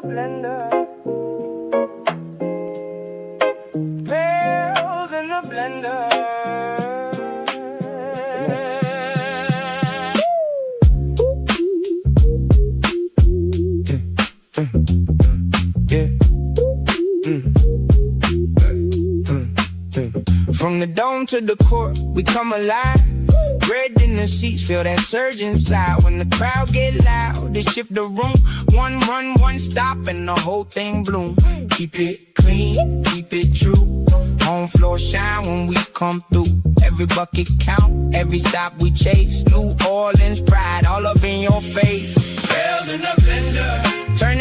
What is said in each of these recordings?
the blender. Pels in the blender. From the dome to the court, we come alive. Red in the seats, feel that surge inside. When the crowd get loud, they shift the room. One run, one stop, and the whole thing bloom. Keep it clean, keep it true. Home floor shine when we come through. Every bucket count, every stop we chase. New Orleans pride, all up in your face. Bells in the blender. Turn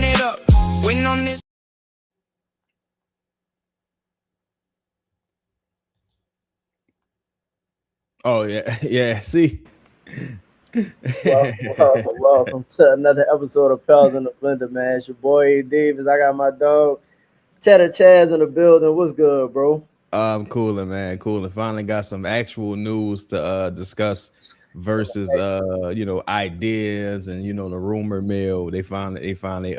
it up, win on this. Oh yeah, yeah. See, Welcome to another episode of Pels in the Blender, man. It's your boy A. Davis. I got my dog Cheddar Chaz in the building. What's good, bro? I'm cooling, man, cooling. Finally got some actual news to discuss versus ideas and the rumor mill. They finally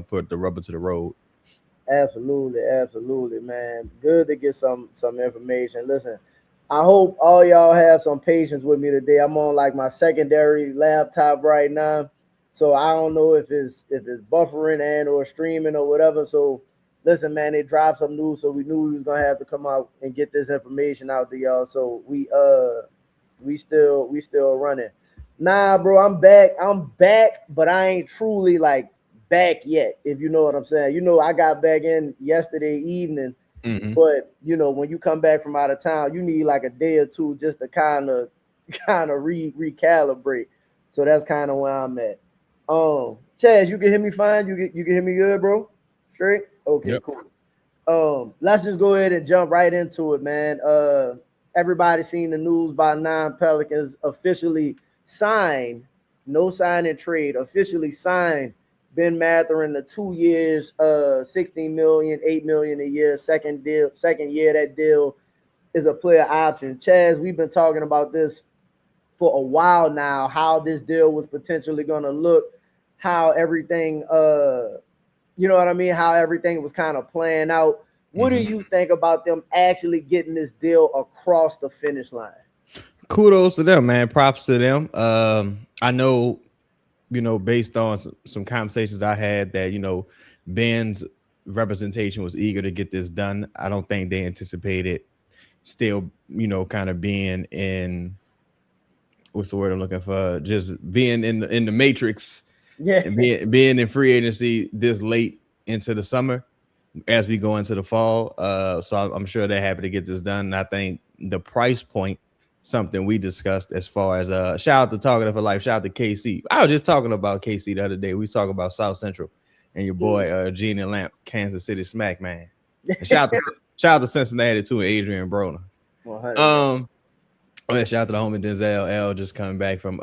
put the rubber to the road. Absolutely, man. Good to get some information. Listen, I hope all y'all have some patience with me today. I'm on like my secondary laptop right now, so I don't know if it's buffering and or streaming or whatever. So listen, man, they dropped some news, so we knew we was gonna have to come out and get this information out to y'all. So we still running. Nah, bro, I'm back. I'm back, but I ain't truly like back yet, if you know what I'm saying. I got back in yesterday evening, Hmm. but when you come back from out of town, you need like a day or two just to kind of recalibrate. So that's kind of where I'm at. Chaz, you can hear me fine. You can hear me good, bro. Straight. Okay, Yep. cool. Let's just go ahead and jump right into it, man. Everybody seen the news by nine Pelicans officially signed, no sign and trade, officially signed Ben Mathurin the 2 years, 16 million, 8 million a year, second year. That deal is a player option. Chaz, we've been talking about this for a while now, how this deal was potentially gonna look, how everything you know what I mean, how everything was kind of playing out. What do Hmm. you think about them actually getting this deal across the finish line? Kudos to them, man. Props to them. I know, based on some conversations I had that Ben's representation was eager to get this done. I don't think they anticipated still, kind of being in what's the word I'm looking for? Just being in the matrix Yeah. and being in free agency this late into the summer as we go into the fall. So I'm sure they're happy to get this done. And I think the price point, something we discussed as far as shout out to Talking for Life, shout out to KC. I was just talking about KC the other day. We was talking about South Central and your boy Gene and Lamp, Kansas City Smack Man. And shout out to Cincinnati too and Adrian Broner. 100. Um Oh, yeah, shout out to the homie Denzel L just coming back from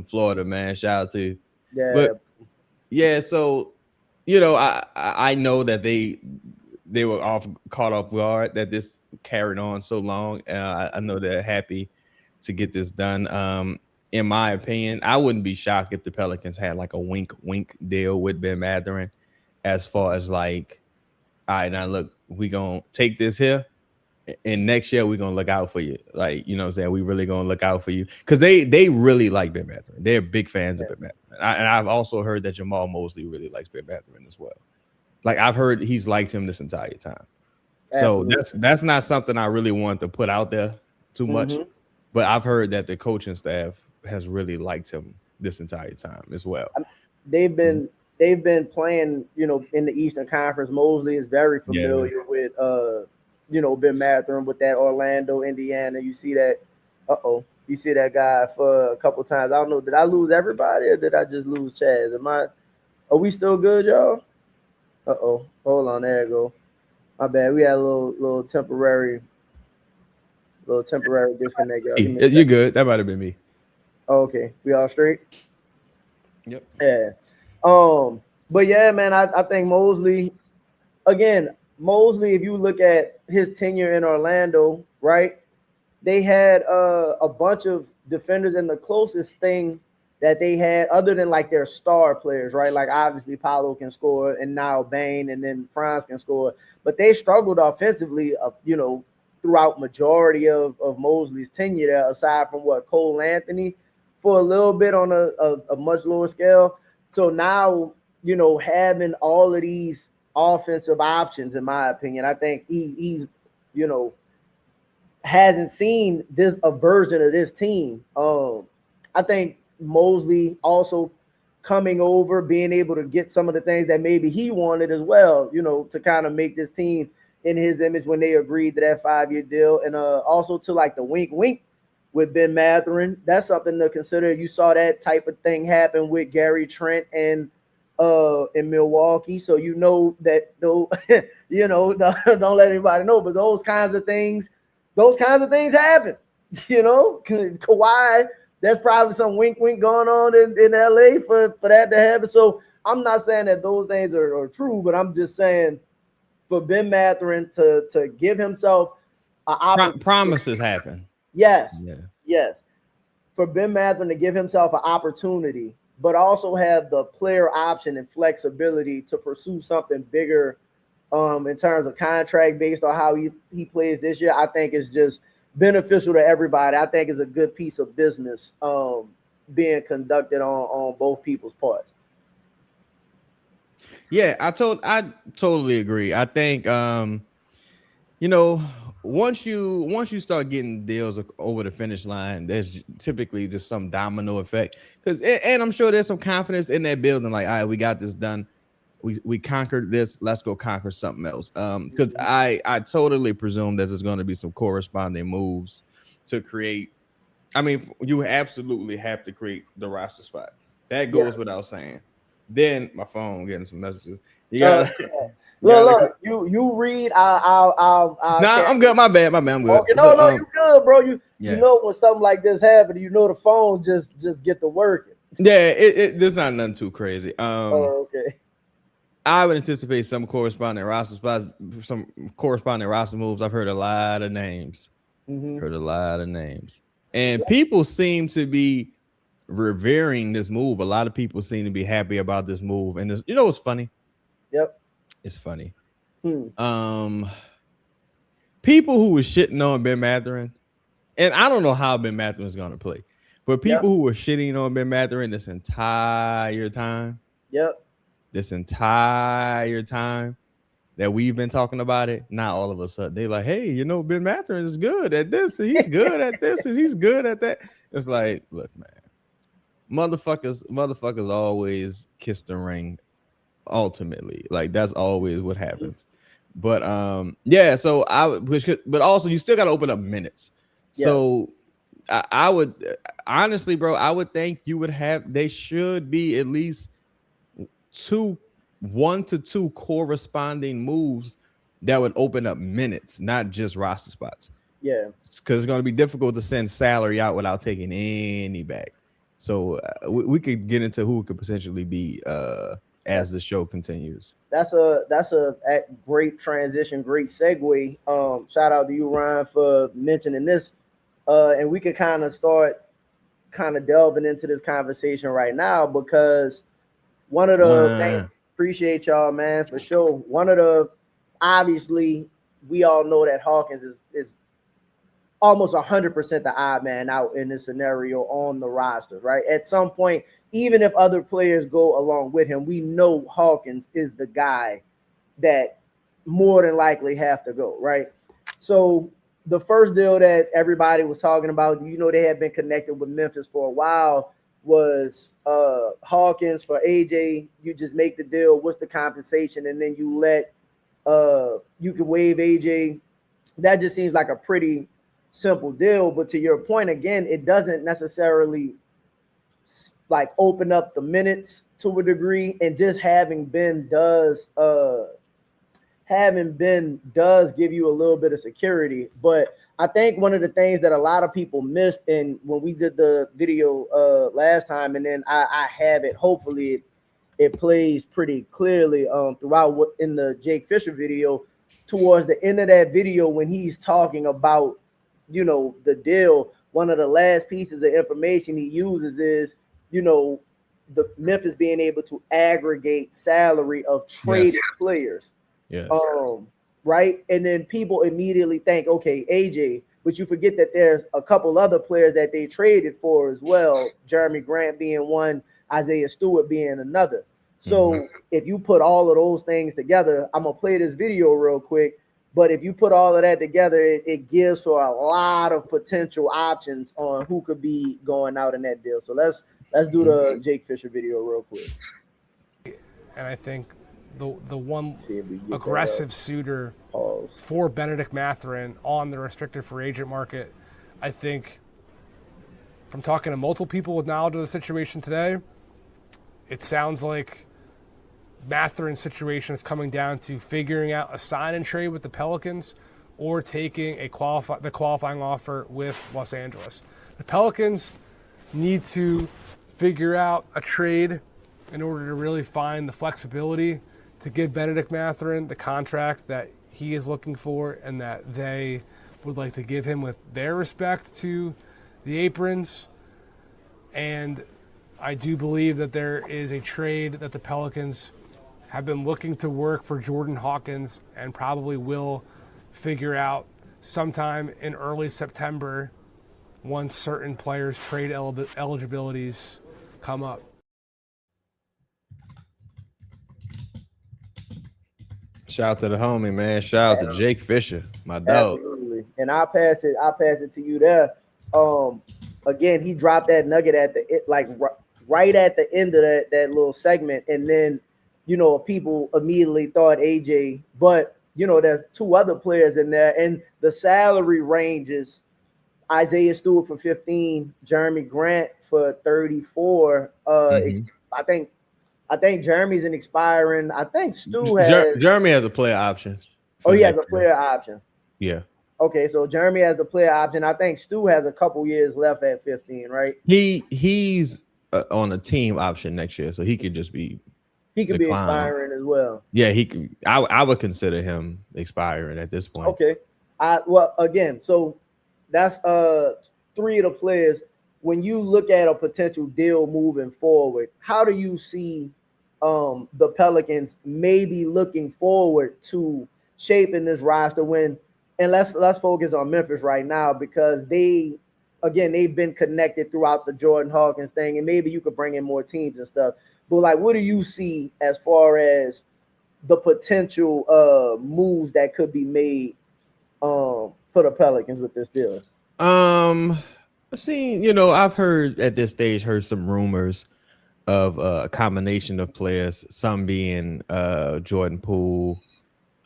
Florida, man. Shout out to you. Yeah. But yeah, so I know that they were caught off guard that this carried on so long. I know they're happy to get this done. In my opinion, I wouldn't be shocked if the Pelicans had like a wink deal with Ben Mathurin as far as like, all right, now look, we gonna take this here and next year we're gonna look out for you. Like, you know what I'm saying? We really gonna look out for you. Because they really like Ben Mathurin. They're big fans of Ben Mathurin. And I've also heard that Jamal Mosley really likes Ben Mathurin as well. Like I've heard he's liked him this entire time. So Absolutely. that's not something I really want to put out there too much. Hmm. But I've heard that the coaching staff has really liked him this entire time as well. They've Mhm. been they've been playing, in the Eastern Conference. Mosley is very Yeah. familiar with Ben Mathurin with that Orlando, Indiana. You see that guy for a couple times. I don't know. Did I lose everybody or did I just lose Chaz? Are we still good, y'all? Hold on, there you go. My bad. We had a little temporary disconnect, y'all. Give Hey, me a you're second. good. That might have been me. Okay, we all straight? Yep. Yeah. But yeah, man, I think Mosley, again, if you look at his tenure in Orlando, right? They had a bunch of defenders, and the closest thing that they had, other than like their star players, right? Like obviously Paolo can score, and now Bane, and then Franz can score, but they struggled offensively, throughout majority of Mosley's tenure there, aside from what Cole Anthony for a little bit on a much lower scale. So now, having all of these offensive options, in my opinion, I think he's hasn't seen a version of this team. I think Mosley also coming over, being able to get some of the things that maybe he wanted as well, to kind of make this team in his image when they agreed to that 5-year deal. And also to like the wink with Ben Mathurin. That's something to consider. You saw that type of thing happen with Gary Trent and in Milwaukee. So that though, don't let anybody know, but those kinds of things happen. Kawhi, there's probably some wink going on in LA for that to happen. So I'm not saying that those things are true, but I'm just saying for Ben Mathurin to give himself an opportunity. Promises happen. Yes. Yeah. Yes. For Ben Mathurin to give himself an opportunity, but also have the player option and flexibility to pursue something bigger in terms of contract based on how he plays this year, I think is just beneficial to everybody. I think it's a good piece of business being conducted on both people's parts. Yeah, I totally agree. I think once you start getting deals over the finish line, there's typically just some domino effect. And I'm sure there's some confidence in that building. Like, all right, we got this done. We conquered this. Let's go conquer something else. Because I totally presume that there's going to be some corresponding moves to create. I mean, you absolutely have to create the roster spot. That goes without saying. Then my phone getting some messages. You gotta look. You read. I'll Nah, I'm good. My bad. I'm good. Okay, no, you good, bro. You when something like this happens, the phone just get to working. Yeah, there's not nothing too crazy. Okay. I would anticipate some corresponding roster spots, some corresponding roster moves. I've heard a lot of names. And people seem to be revering this move. A lot of people seem to be happy about this move. And what's funny? Yep. It's funny. People who were shitting on Ben Mathurin, and I don't know how Ben Mathurin is going to play, but people who were shitting on Ben Mathurin this entire time, this entire time that we've been talking about it, now all of a sudden they're like, hey, Ben Mathurin is good at this, and he's good at this, and he's good at that. It's like, look, man, motherfuckers always kiss the ring. Ultimately, like that's always what happens. But so but also you still got to open up minutes. So I would honestly, bro, I would think they should be at least 1 to 2 corresponding moves that would open up minutes, not just roster spots. Yeah, because it's going to be difficult to send salary out without taking any back. So we could get into who could potentially be as the show continues. That's a great transition, great segue. Shout out to you, Ryan, for mentioning this. And we could kind of start delving into this conversation right now, because one of the things, appreciate y'all, man, for sure. One of the, obviously, we all know that Hawkins is almost 100% the odd man out in this scenario on the roster, right? At some point, even if other players go along with him, we know Hawkins is the guy that more than likely have to go, right? So the first deal that everybody was talking about, they had been connected with Memphis for a while, was Hawkins for AJ. You just make the deal, what's the compensation, and then you can waive AJ. That just seems like a pretty simple deal. But to your point, again, it doesn't necessarily like open up the minutes to a degree, and just having Ben does give you a little bit of security. But I think one of the things that a lot of people missed, and when we did the video last time, and then I have it, hopefully it plays pretty clearly throughout in the Jake Fisher video, towards the end of that video when he's talking about the deal. One of the last pieces of information he uses is the Memphis being able to aggregate salary of traded players. Yes. Right. And then people immediately think, okay, AJ, but you forget that there's a couple other players that they traded for as well. Jeremy Grant being one, Isaiah Stewart being another. So if you put all of those things together, I'm gonna play this video real quick. But if you put all of that together, it gives for a lot of potential options on who could be going out in that deal. So let's do the Jake Fisher video real quick. And I think the one aggressive suitor for Benedict Mathurin on the restricted free agent market, I think from talking to multiple people with knowledge of the situation today, it sounds like Mathurin's situation is coming down to figuring out a sign and trade with the Pelicans or taking the qualifying offer with Los Angeles. The Pelicans need to figure out a trade in order to really find the flexibility to give Benedict Mathurin the contract that he is looking for and that they would like to give him with their respect to the Aprons. And I do believe that there is a trade that the Pelicans have been looking to work for Jordan Hawkins and probably will figure out sometime in early September once certain players' trade eligibilities come up. Shout out to the homie, man. Shout out to Jake Fisher, my dog. Absolutely. And I'll pass it to you there. Again, he dropped that nugget at right at the end of that little segment, and then people immediately thought AJ, but there's two other players in there, and the salary ranges: Isaiah Stewart for 15, Jeremy Grant for 34. I think Jeremy's an expiring. I think Stu has. Jeremy has a player option. Oh, he has a player option. Yeah. Okay, so Jeremy has the player option. I think Stu has a couple years left at 15, right? He's on a team option next year, so he could just be. He could be expiring as well. Yeah, he could. I would consider him expiring at this point. Okay. So that's three of the players. When you look at a potential deal moving forward, how do you see the Pelicans maybe looking forward to shaping this roster and let's focus on Memphis right now, because they've been connected throughout the Jordan Hawkins thing, and maybe you could bring in more teams and stuff. But what do you see as far as the potential moves that could be made for the Pelicans with this deal? I've seen, I've heard some rumors of a combination of players, some being Jordan Poole,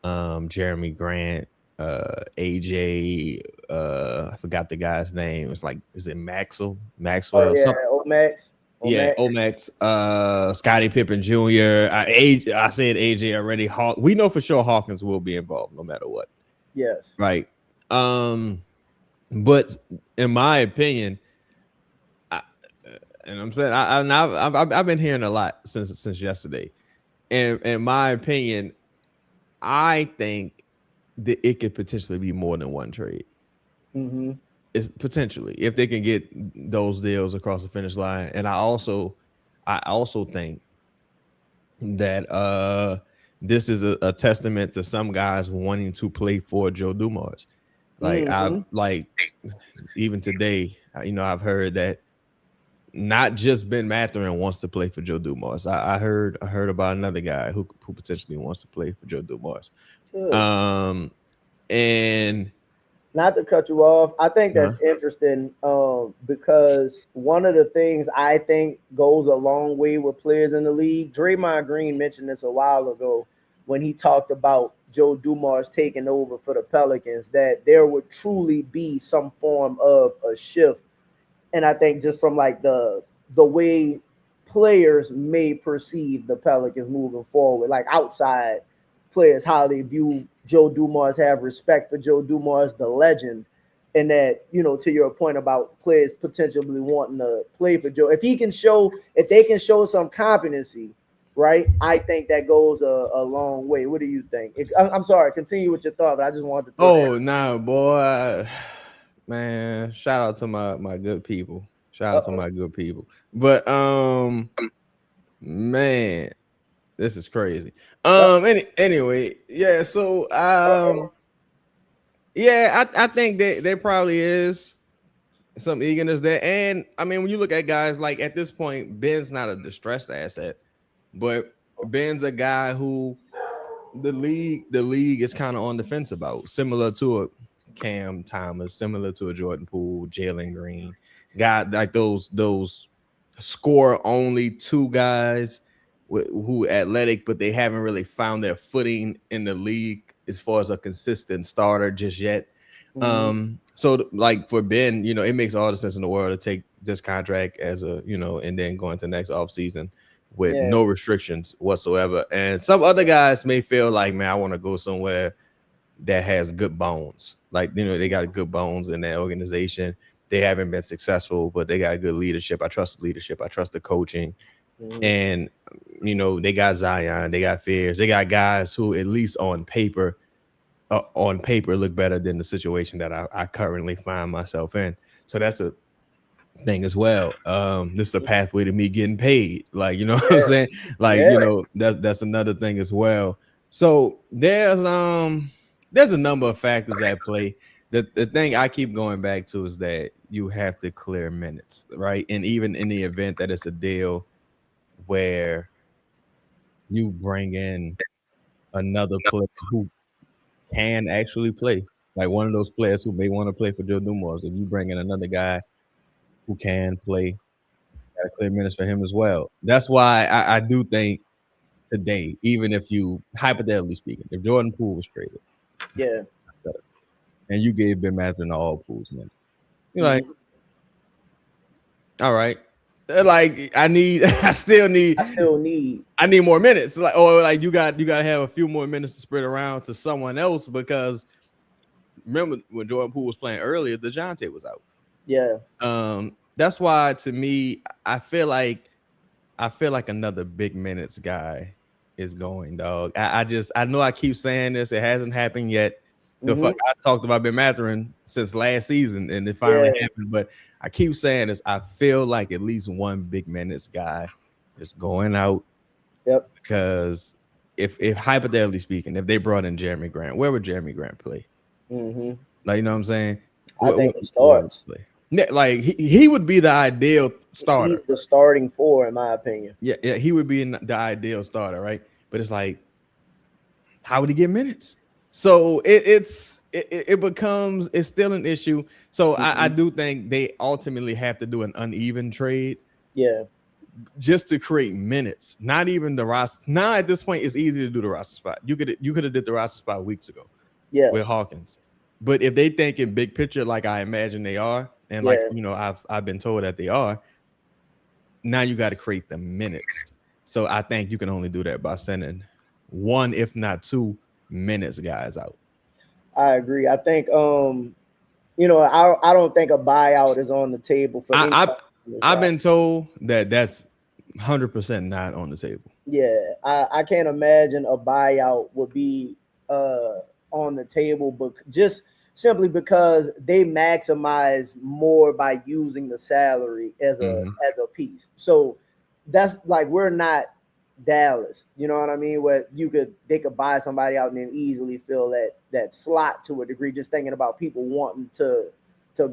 Jeremy Grant, AJ, I forgot the guy's name. It's is it Maxwell? Oh, yeah, Omax. Yeah, Omax, Scottie Pippen Jr. I said AJ already. We know for sure Hawkins will be involved no matter what. Yes. Right. But in my opinion, and I'm saying I've been hearing a lot since yesterday. And in my opinion, I think that it could potentially be more than one trade. Mm-hmm. It's potentially, if they can get those deals across the finish line. And I also think that this is a testament to some guys wanting to play for Joe Dumars. Even today, I've heard that not just Ben Mathurin wants to play for Joe Dumars. I heard about another guy who potentially wants to play for Joe Dumars. And not to cut you off, I think that's interesting because one of the things I think goes a long way with players in the league, Draymond Green mentioned this a while ago when he talked about Joe Dumars taking over for the Pelicans, that there would truly be some form of a shift. And I think just from the way players may perceive the Pelicans moving forward, outside players, how they view Joe Dumars, have respect for Joe Dumars, the legend, and that, to your point about players potentially wanting to play for Joe, if they can show some competency, right? I think that goes a long way. What do you think? I'm sorry, continue with your thought, but I just wanted to. Boy, man! Shout out to my good people. Shout out to my good people. But man, this is crazy. Anyway, yeah. So yeah, I think that there probably is some eagerness there. And I mean, when you look at guys like at this point, Ben's not a distressed asset, but Ben's a guy who the league is kind of on the fence about, similar to a Cam Thomas, similar to a Jordan Poole, Jalen Green, guy like those score only two guys who athletic, but they haven't really found their footing in the league as far as a consistent starter just yet. So like for Ben, you know, it makes all the sense in the world to take this contract as a, you know, and then go into next offseason with no restrictions whatsoever. And some other guys may feel like, man, I want to go somewhere that has good bones. Like, you know, they got good bones in that organization. They haven't been successful, but they got good leadership. I trust the leadership. I trust the coaching. And, you know, they got Zion. They got Fears. They got guys who at least on paper look better than the situation that I currently find myself in. So that's a thing as well. This is a pathway to me getting paid. Like, you know what I'm saying? Like, you know, that's another thing as well. So there's a number of factors at play. The thing I keep going back to is that you have to clear minutes, right? And even in the event that it's a deal where you bring in another player who can actually play, like one of those players who may want to play for Joe Dumars, if you bring in another guy who can play, gotta clear minutes for him as well. That's why I do think today, even if you, hypothetically speaking, if Jordan Poole was traded, and you gave Ben Mathurin all Poole's minutes, you're like, all right, like I still need more minutes. Like, or like you got to have a few more minutes to spread around to someone else, because remember when Jordan Poole was playing earlier, DeJounte was out. That's why to me, I feel like another big minutes guy is going, dog. I know I keep saying this, it hasn't happened yet. I talked about Ben Mathurin since last season, and it finally happened. But I keep saying this. I feel like at least one big minutes guy is going out. Because if hypothetically speaking, if they brought in Jeremy Grant, where would Jeremy Grant play? Like, you know what I'm saying? I think it starts. Like he would be the ideal starter. He's the starting four, in my opinion. Yeah, he would be the ideal starter, right? But it's like, how would he get minutes? So it's still an issue. So I do think they ultimately have to do an uneven trade. Just to create minutes, not even the roster. Now at this point, it's easy to do the roster spot. You could have did the roster spot weeks ago. With Hawkins. But if they think in big picture, like I imagine they are, and like, you know, I've been told that they are, now you got to create the minutes. So I think you can only do that by sending one, if not two, minutes guys out. I agree. I think you know, I don't think a buyout is on the table for I've been told that that's 100% not on the table. I can't imagine a buyout would be on the table, but just simply because they maximize more by using the salary as a piece. So that's like, we're not Dallas, you know what I mean? Where they could buy somebody out and then easily fill that slot to a degree, just thinking about people wanting to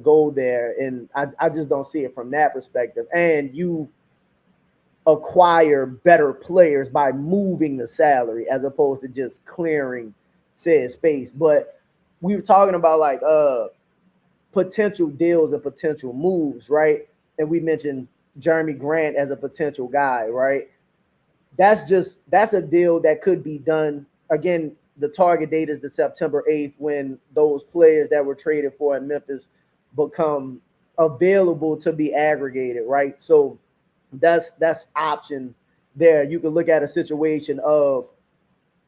go there. And I just don't see it from that perspective. And you acquire better players by moving the salary as opposed to just clearing said space. But we were talking about like potential deals and potential moves, right? And we mentioned Jeremy Grant as a potential guy, right? That's a deal that could be done. Again, the target date is the September 8th, when those players that were traded for in Memphis become available to be aggregated, right? So that's option there. You could look at a situation of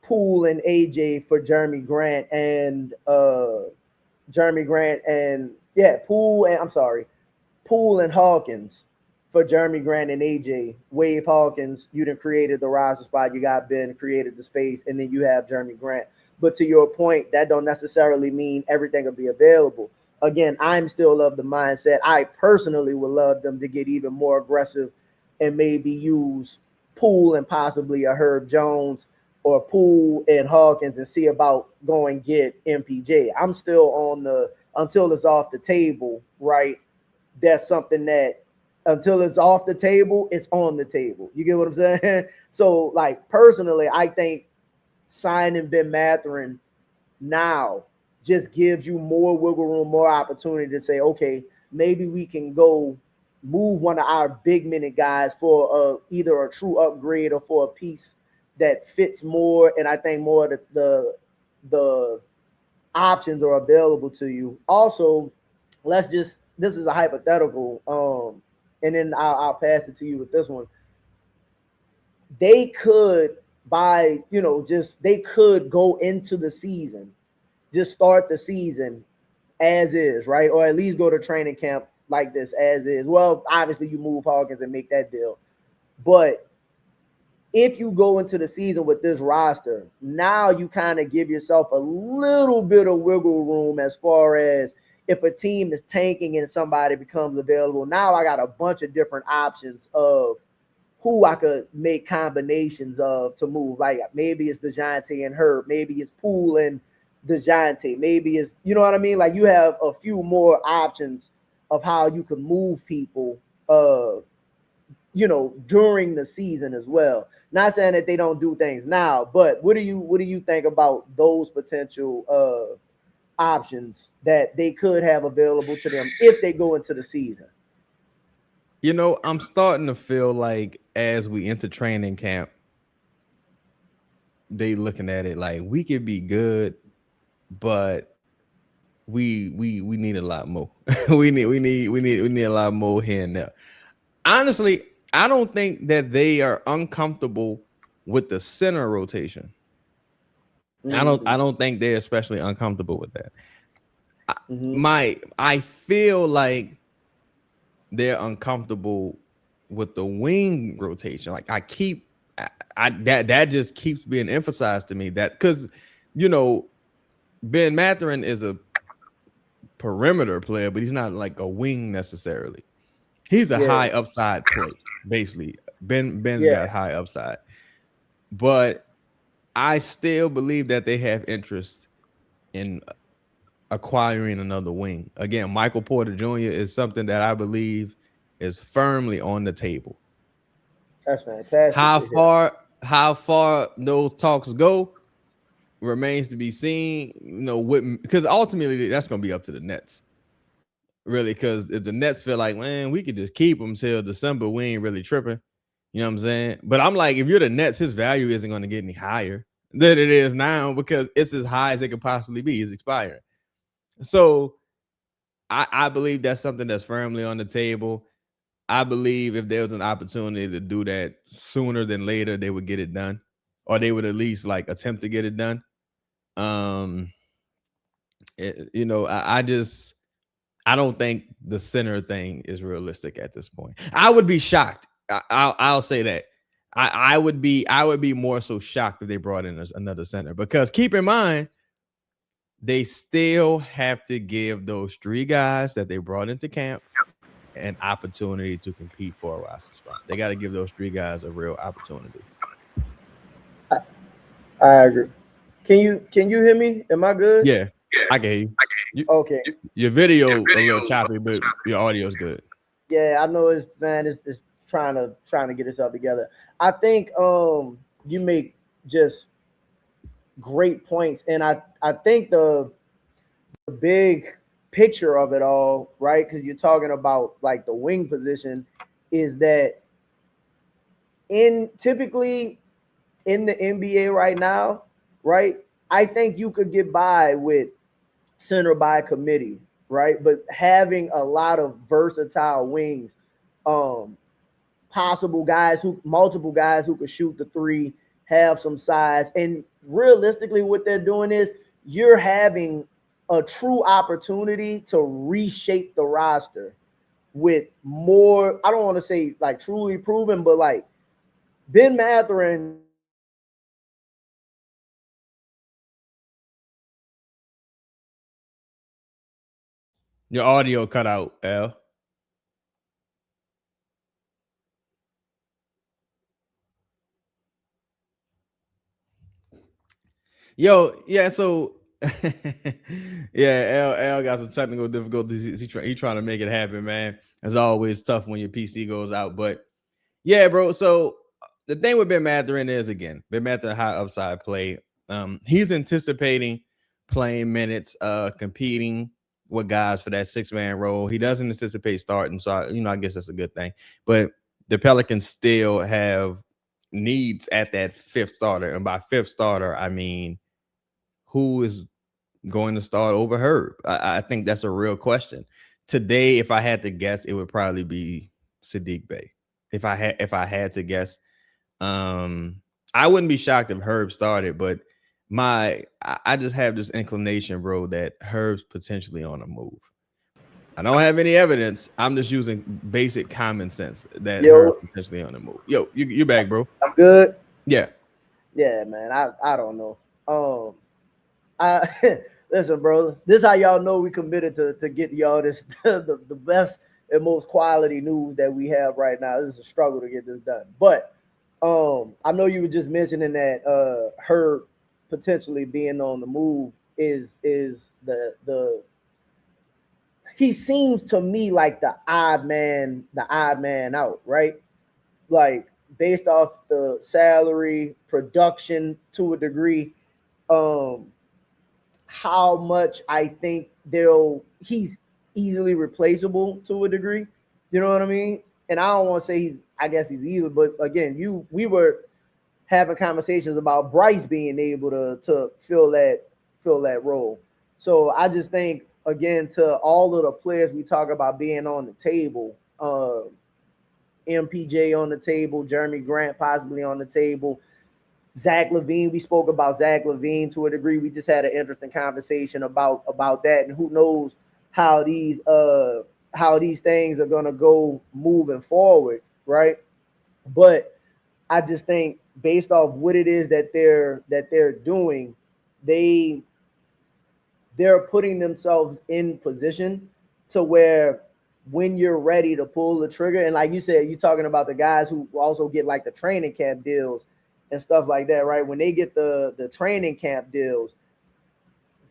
Poole and AJ for Jeremy Grant and Poole and Hawkins for Jeremy Grant and AJ. Wave Hawkins, you done created the roster spot. You got Ben, created the space, and then you have Jeremy Grant. But to your point, that don't necessarily mean everything will be available. again, I'm still of the mindset. I personally would love them to get even more aggressive and maybe use Poole and possibly a Herb Jones or Poole and Hawkins and see about going get MPJ. I'm still on the until it's off the table, right? That's something that until it's off the table, it's on the table. You get what I'm saying? So, like, personally, I think signing Ben Mathurin now just gives you more wiggle room, more opportunity to say, okay, maybe we can go move one of our big minute guys for either a true upgrade or for a piece that fits more. And I think more of the options are available to you. Also, this is a hypothetical, and then I'll pass it to you with this one. They could they could go into the season, just start the season as is, right? Or at least go to training camp like this as is. Well, obviously you move Hawkins and make that deal. But if you go into the season with this roster, now you kind of give yourself a little bit of wiggle room as far as if a team is tanking and somebody becomes available. Now I got a bunch of different options of who I could make combinations of to move. Like maybe it's DeJounte and Herb, maybe it's Poole and DeJounte, maybe it's, you know what I mean? Like you have a few more options of how you can move people during the season as well. Not saying that they don't do things now, but what do you think about those potential options that they could have available to them if they go into the season? I'm starting to feel like as we enter training camp, they looking at it like we could be good, but we need a lot more. we need a lot more here and there. Honestly, I don't think that they are uncomfortable with the center rotation. Mm-hmm. I don't think they're especially uncomfortable with that. I feel like they're uncomfortable with the wing rotation. Like that just keeps being emphasized to me, that because Ben Mathurin is a perimeter player, but he's not like a wing necessarily. He's a high upside play, basically. Ben's got high upside, but I still believe that they have interest in acquiring another wing. Again, Michael Porter Jr. is something that I believe is firmly on the table. That's fantastic. How far those talks go remains to be seen. Because ultimately that's going to be up to the Nets. Really, because if the Nets feel like, man, we could just keep him till December, we ain't really tripping. You know what I'm saying? But I'm like, if you're the Nets, his value isn't going to get any higher than it is now because it's as high as it could possibly be. It's expiring. So I believe that's something that's firmly on the table. I believe if there was an opportunity to do that sooner than later, they would get it done, or they would at least like attempt to get it done. I don't think the center thing is realistic at this point. I would be shocked. I'll say that. I would be more so shocked if they brought in another center, because keep in mind, they still have to give those three guys that they brought into camp an opportunity to compete for a roster spot. They got to give those three guys a real opportunity. I agree. Can you hear me? Am I good? Yeah, I can hear you. Okay. Your video a little choppy, but your audio is good. Yeah, I know it's trying to get itself together. I think you make just great points, and I think the big picture of it all, right? Because you're talking about like the wing position, is that typically in the NBA right now, right? I think you could get by with center by committee, right? But having a lot of versatile wings, multiple guys who could shoot the three, have some size, and realistically, what they're doing is you're having a true opportunity to reshape the roster with more. I don't want to say like truly proven, but like Ben Mathurin. Your audio cut out, Al. Yo, yeah, so yeah, L got some technical difficulties. He trying to make it happen, man. It's always tough when your PC goes out, but yeah, bro. So the thing with Ben Mathurin is, again, Ben Mathurin high upside play. He's anticipating playing minutes, competing with guys for that 6-man role. He doesn't anticipate starting, so I guess that's a good thing. But the Pelicans still have needs at that 5th starter, and by 5th starter, I mean who is going to start over Herb? I think that's a real question. Today, if I had to guess, it would probably be Saddiq Bey. If I had to guess, I wouldn't be shocked if Herb started, but I just have this inclination, bro, that Herb's potentially on a move. I don't have any evidence. I'm just using basic common sense that Herb's potentially on the move. Yo, you back, bro? I'm good. Yeah. Yeah, man. I don't know. Listen, bro. This is how y'all know we committed to get y'all this the best and most quality news that we have right now. This is a struggle to get this done, but I know you were just mentioning that Herb potentially being on the move is the he seems to me like the odd man out, right? Like based off the salary, production to a degree, how much I think he's easily replaceable to a degree. You know what I mean? And I don't want to say I guess he's easy, but again, we were having conversations about Bryce being able to fill that role. So I just think, again, to all of the players we talk about being on the table, MPJ on the table, Jeremy Grant possibly on the table, Zach LaVine. We spoke about Zach LaVine to a degree. We just had an interesting conversation about that, and who knows how these things are gonna go moving forward, right? But I just think based off what it is that they're doing, they're putting themselves in position to where when you're ready to pull the trigger, and like you said, you're talking about the guys who also get like the training camp deals and stuff like that, right? When they get the training camp deals,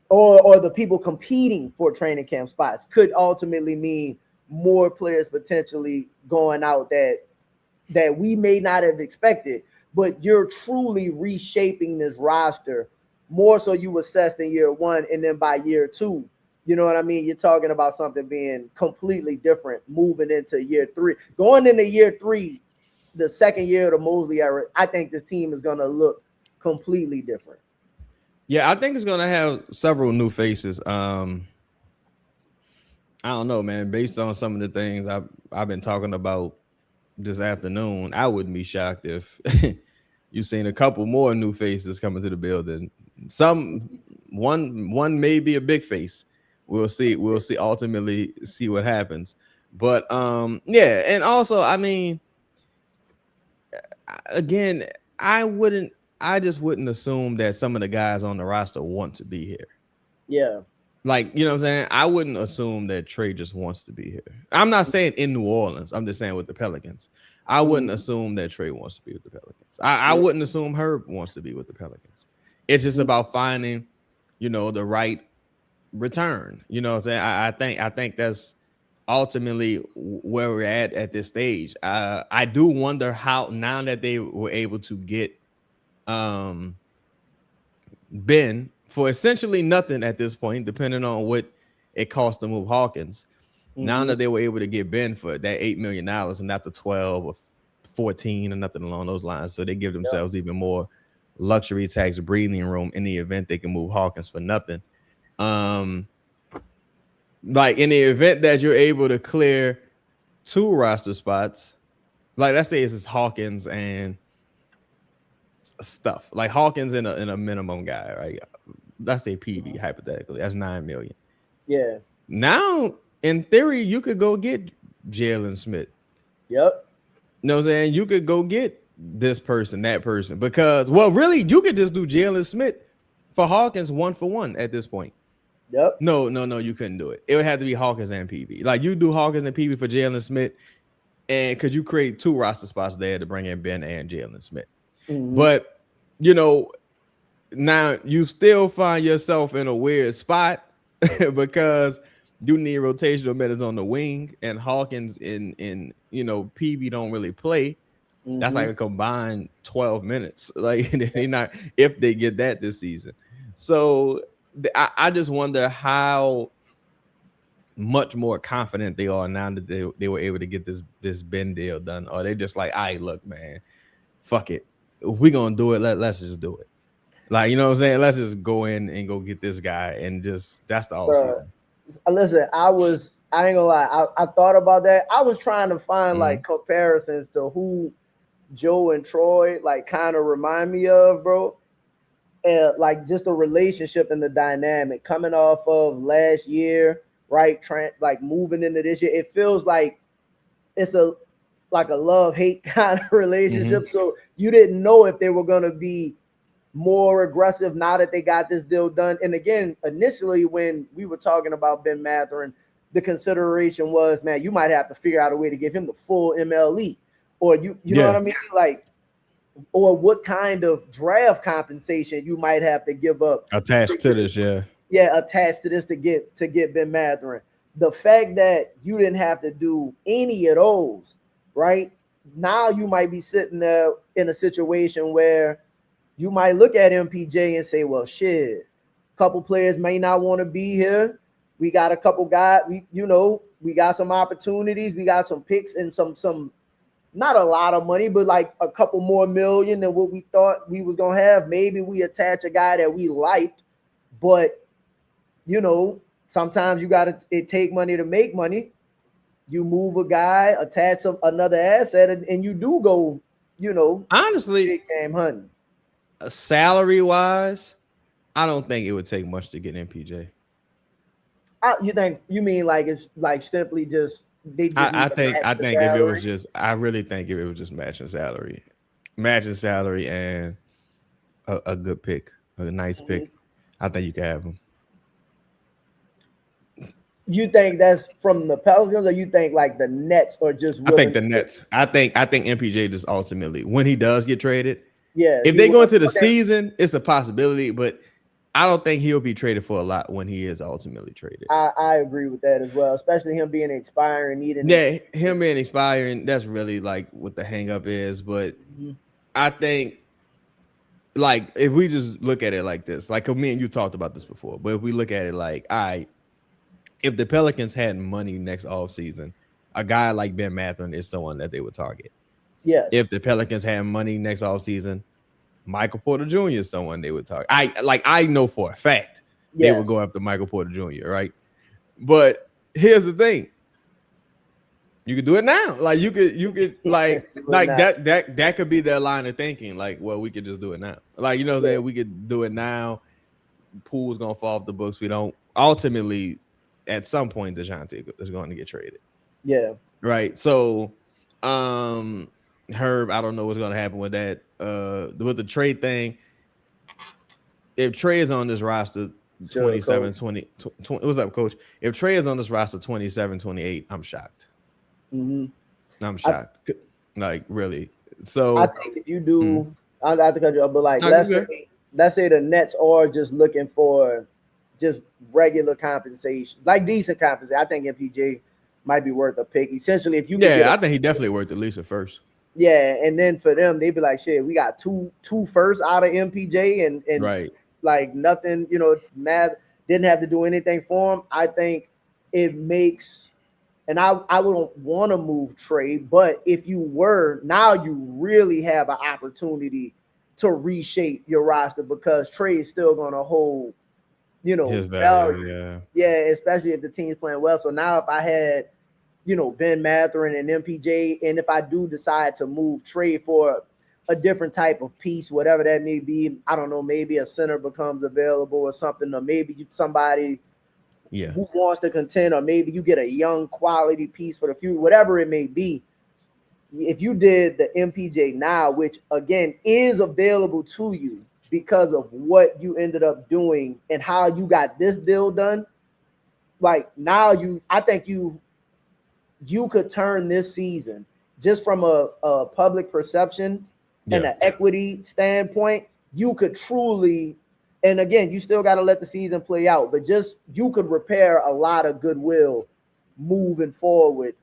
or the people competing for training camp spots, could ultimately mean more players potentially going out that we may not have expected. But you're truly reshaping this roster more so you assessed in year 1, and then by year 2, you know what I mean? You're talking about something being completely different moving into year 3. Going into year 3, the second year of the Mosley era, I think this team is going to look completely different. Yeah, I think it's going to have several new faces. I don't know, man. Based on some of the things I've been talking about this afternoon, I wouldn't be shocked if you've seen a couple more new faces coming to the building. One may be a big face. We'll see. Ultimately, see what happens. But yeah, and also, I mean, again, I just wouldn't assume that some of the guys on the roster want to be here. Yeah. Like, you know what I'm saying? I wouldn't assume that Trey just wants to be here. I'm not saying in New Orleans. I'm just saying with the Pelicans. I wouldn't assume that Trey wants to be with the Pelicans. I wouldn't assume Herb wants to be with the Pelicans. It's just about finding, the right return. You know what I'm saying? I think that's ultimately where we're at this stage. I do wonder how, now that they were able to get Ben for essentially nothing at this point, depending on what it cost to move Hawkins. Now that they were able to get Ben for that $8 million and not the 12 or 14 or nothing along those lines, so they give themselves even more luxury tax breathing room in the event they can move Hawkins for nothing. Like in the event that you're able to clear 2 roster spots, like let's say it's Hawkins and stuff like Hawkins in a minimum guy, right? Let's say PV hypothetically, that's $9 million. Yeah. Now, in theory, you could go get Jalen Smith. Yep. You know what I'm saying? You could go get this person, that person, because really, you could just do Jalen Smith for Hawkins 1-for-1 at this point. Yep. No, you couldn't do it. It would have to be Hawkins and PV. Like you do Hawkins and PV for Jalen Smith, and could you create 2 roster spots there to bring in Ben and Jalen Smith? Mm-hmm. But you know, now you still find yourself in a weird spot because you need rotational minutes on the wing, and Hawkins in PV don't really play. Mm-hmm. That's like a combined 12 minutes. Like they not if they get that this season. So I just wonder how much more confident they are now that they were able to get this Ben deal done. Or they just like, all right, look, man, fuck it. If we're gonna do it, let's just do it. Like, you know what I'm saying? Let's just go in and go get this guy and just that's the all season. Listen, I ain't gonna lie, I thought about that. I was trying to find like comparisons to who Joe and Troy like kind of remind me of, bro. And like just the relationship and the dynamic coming off of last year, right? Like moving into this year, it feels like it's a love-hate kind of relationship. So you didn't know if they were gonna be more aggressive now that they got this deal done. And again, initially when we were talking about Ben Mathurin, the consideration was, man, you might have to figure out a way to give him the full MLE, or you know what I mean? Like, or what kind of draft compensation you might have to give up attached to this, attached to this to get Ben Mathurin. The fact that you didn't have to do any of those, right? Now you might be sitting there in a situation where you might look at MPJ and say, well, shit, a couple players may not want to be here. We got a couple guys, we got some opportunities, we got some picks and some not a lot of money, but like a couple more million than what we thought we was gonna have. Maybe we attach a guy that we liked, but sometimes you gotta take money to make money. You move a guy, attach another asset, and you do go, honestly, big game hunting. Salary wise, I don't think it would take much to get MPJ. You mean like it's like simply just they just I think salary? if it was just, I really think if it was just matching salary and a good pick, a nice pick, I think you can have him. You think that's from the Pelicans, or you think like the Nets are just? I think the Nets. I think MPJ just ultimately, when he does get traded, if they go into the season, it's a possibility, but I don't think he'll be traded for a lot when he is ultimately traded. I agree with that as well, especially him being expiring, needing. Yeah, him being expiring, that's really like what the hang up is. But I think, like, if we just look at it like this, like me and you talked about this before, but if we look at it like, all right, if the Pelicans had money next offseason, a guy like Ben Mathurin is someone that they would target. Yes. If the Pelicans had money next offseason, Michael Porter Jr. is someone they would target. I know for a fact they would go after Michael Porter Jr., right? But here's the thing. You could do it now. Like you could like that could be their line of thinking. Like, well, we could just do it now. Like, you know what I'm saying? We could do it now. Pool's gonna fall off the books. We don't ultimately at some point DeJounte is going to get traded. Yeah. Right. So Herb, I don't know what's gonna happen with that. With the trade thing, if Trey is on this roster 27-20, what's up, coach? If Trey is on this roster 27-28, I'm shocked. I'm shocked. Like, really. So I think if you do, I have to cut you up, but like let's say the Nets are just looking for just regular compensation, like decent compensation. I think MPJ might be worth a pick. Essentially, if you I think he definitely worth at least a first. Yeah, and then for them, they'd be like, shit, we got two firsts out of MPJ and right. Like nothing, Matt didn't have to do anything for him. I think it makes, and I wouldn't want to move Trey, but if you were, now you really have an opportunity to reshape your roster because Trey is still going to hold, his value. Yeah, especially if the team's playing well. So now if I had, Ben Mathurin and MPJ, and if I do decide to move Trey for a different type of piece, whatever that may be, I don't know, maybe a center becomes available or something, or maybe somebody who wants to contend, or maybe you get a young quality piece for the future, whatever it may be. If you did the MPJ now, which again is available to you because of what you ended up doing and how you got this deal done, like now I think you could turn this season just from a public perception and an equity standpoint. You could truly, and again, you still got to let the season play out, but just you could repair a lot of goodwill moving forward.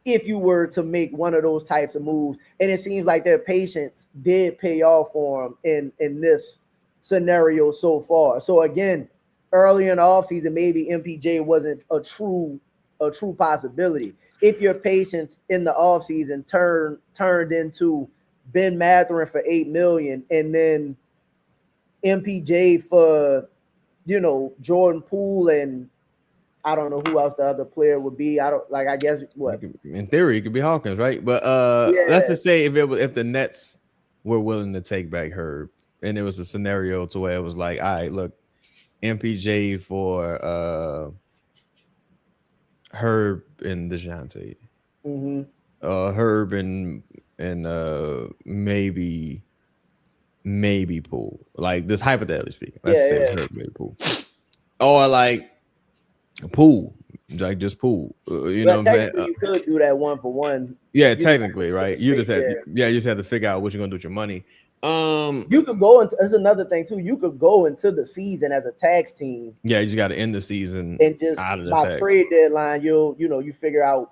If you were to make one of those types of moves, and it seems like their patience did pay off for them in this scenario so far. So again, early in the offseason, maybe MPJ wasn't a true possibility. If your patience in the offseason turned into Ben Mathurin for $8 million, and then MPJ for, Jordan Poole, and I don't know who else the other player would be. I guess what? In theory, it could be Hawkins, right? But let's just say if the Nets were willing to take back Herb, and it was a scenario to where it was like, all right, look, MPJ for Herb and DeJounte. Mm-hmm. Herb and maybe Poole. Like this, hypothetically speaking. Let's say Herb, maybe Poole. Or like Poole, like just Poole. You know what I'm saying? You could do that 1-for-1. Yeah, technically, right? You just had to figure out what you're gonna do with your money. You could go into. That's another thing too. You could go into the season as a tax team. Yeah, you just got to end the season and just out of the by tax. Trade deadline, you figure out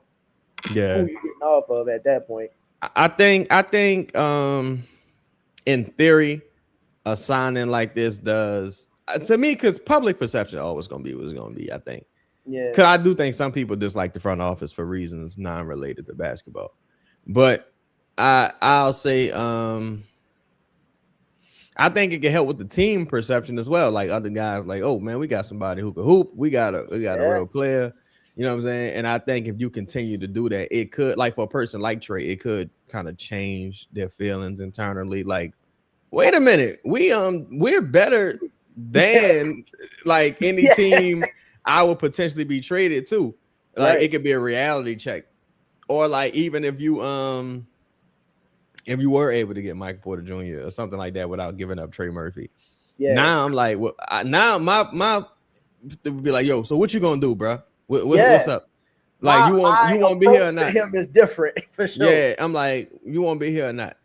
who you're getting off of at that point. I think in theory, a signing like this does to me, because public perception always gonna be what it's gonna be. I think. Yeah. Because I do think some people dislike the front office for reasons non-related to basketball, but I'll say I think it can help with the team perception as well. Like other guys, like, oh man, we got somebody who can hoop. We got a real player. You know what I'm saying? And I think if you continue to do that, it could, like for a person like Trey, it could kind of change their feelings internally. Like, wait a minute, we're better than like any team I would potentially be traded to. Like it could be a reality check, or like even if you were able to get Michael Porter Jr. or something like that without giving up Trey Murphy. Yeah. Now I'm like, well, now my would be like, yo, so what you gonna do, bro? What's up? Like you want to be here or not? Him is different for sure. Yeah, I'm like, you want to be here or not?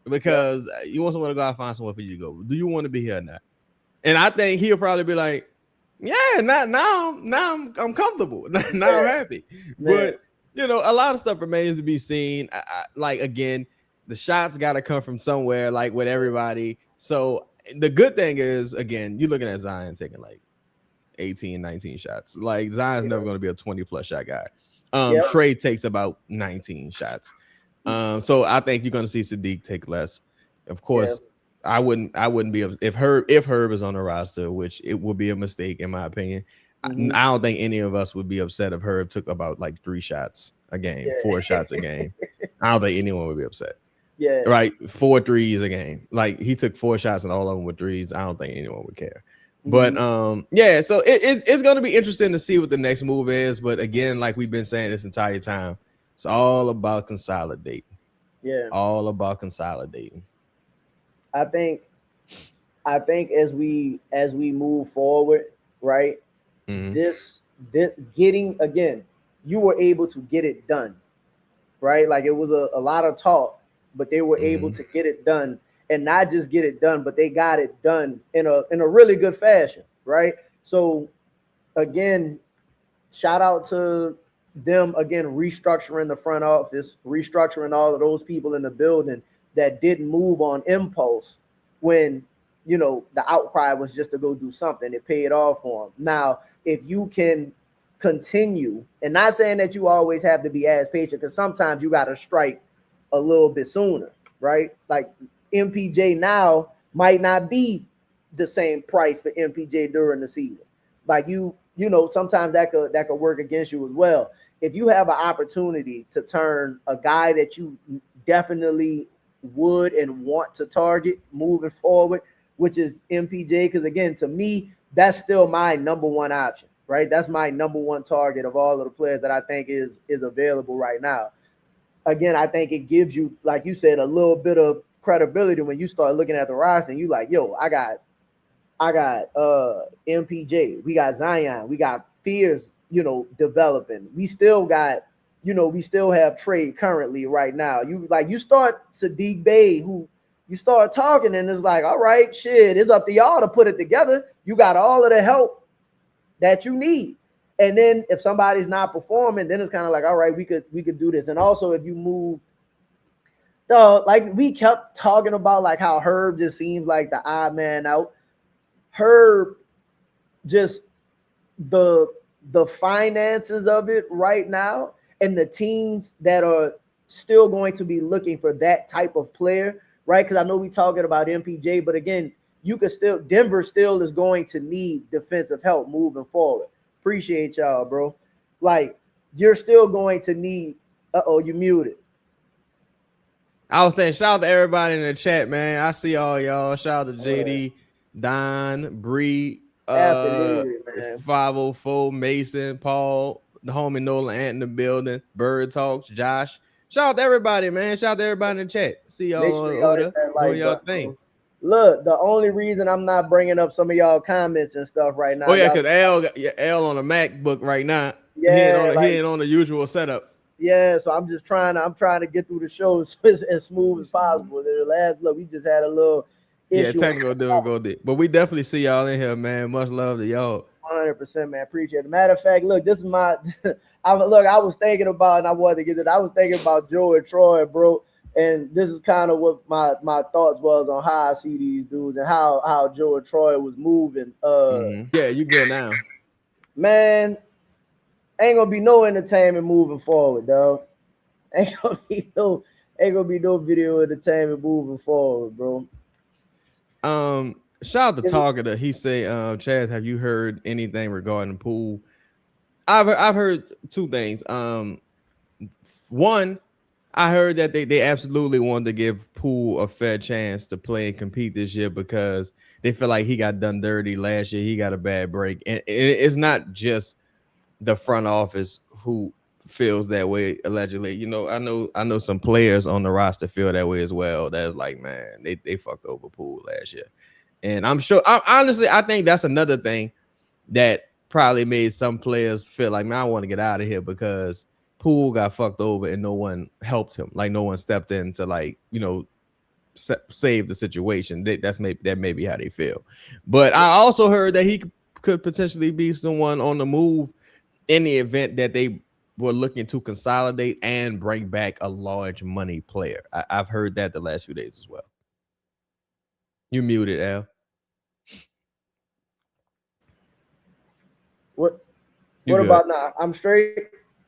Because you want someone to go out and find somewhere for you to go. Do you want to be here or not? And I think he'll probably be like, yeah, now I'm comfortable. Now I'm happy. But a lot of stuff remains to be seen. Like again, the shots got to come from somewhere, like with everybody. So the good thing is, again, you're looking at Zion taking like 18, 19 shots. Like Zion's never going to be a 20+ shot guy. Trey takes about 19 shots. So I think you're going to see Sadiq take less. Of course, I wouldn't be if Herb is on the roster, which it would be a mistake in my opinion. Mm-hmm. I don't think any of us would be upset if Herb took about like 3 shots a game, 4 shots a game. I don't think anyone would be upset. Yeah. Right. 4 threes a game. Like he took 4 shots and all of them were threes. I don't think anyone would care. But so it's going to be interesting to see what the next move is. But again, like we've been saying this entire time, it's all about consolidating. Yeah, all about consolidating. I think as we move forward, right? Mm-hmm. This getting again, you were able to get it done, right? Like it was a lot of talk, but they were able to get it done. And not just get it done, but they got it done in a really good fashion, right? So, again, shout out to them, again, restructuring the front office, restructuring all of those people in the building that didn't move on impulse when, the outcry was just to go do something. It paid off for them. Now, if you can continue, and not saying that you always have to be as patient, because sometimes you got to strike a little bit sooner, right? Like, MPJ now might not be the same price for MPJ during the season. Like sometimes that could work against you as well. If you have an opportunity to turn a guy that you definitely would and want to target moving forward, which is MPJ, because again, to me, that's still my number one option, right? That's my number one target of all of the players that I think is available right now. Again, I think it gives you, like you said, a little bit of credibility when you start looking at the roster and you like, yo, I got I got MPJ. We got Zion. We got Fears, developing. We still got, we still have trade currently right now. You start Sadiq Bey, who you start talking, and it's like, all right, shit, it's up to y'all to put it together. You got all of the help that you need. And then if somebody's not performing, then it's kind of like, all right, we could do this. And also if you move, like we kept talking about like how Herb just seems like the odd man out. Herb, just the finances of it right now, and the teams that are still going to be looking for that type of player, right? Because I know we talking about MPJ, but again, Denver still is going to need defensive help moving forward. Appreciate y'all, bro. Like, you're still going to need. You muted. I was saying, shout out to everybody in the chat, man. I see all y'all. Shout out to JD, Don, Bree, 504, Mason, Paul, the homie Nolan Ant in the building, Bird Talks, Josh. Shout out to everybody, man. Shout out to everybody in the chat. See y'all doing y'all thing. Look, the only reason I'm not bringing up some of y'all comments and stuff right now. Oh yeah, because L on a MacBook right now. Yeah, he ain't on the usual setup. Yeah, so I'm trying to get through the show as smooth as possible. Look, we just had a little issue. Yeah, technical difficulty. But we definitely see y'all in here, man. Much love to y'all. 100%, man. Appreciate it. Matter of fact, look, this is my I was thinking about, and I wanted to get it. I was thinking about Joe and Troy, bro. And this is kind of what my thoughts was on how I see these dudes and how Joe and Troy was moving. Yeah, you good now. Man, ain't gonna be no entertainment moving forward, dog. Ain't gonna be no video entertainment moving forward, bro. Shout out to Targeter. He say, Chaz, have you heard anything regarding the Poole? I've heard two things. One, I heard that they absolutely wanted to give Poole a fair chance to play and compete this year because they feel like he got done dirty last year. He got a bad break, and it's not just the front office who feels that way. Allegedly, I know some players on the roster feel that way as well. That's like, man, they fucked over Poole last year, and I'm sure. I think that's another thing that probably made some players feel like, man, I want to get out of here because Poole got fucked over and no one helped him. Like no one stepped in to save the situation. That may be how they feel. But I also heard that he could potentially be someone on the move in the event that they were looking to consolidate and bring back a large money player. I've heard that the last few days as well. You muted, Al. What about now? I'm straight.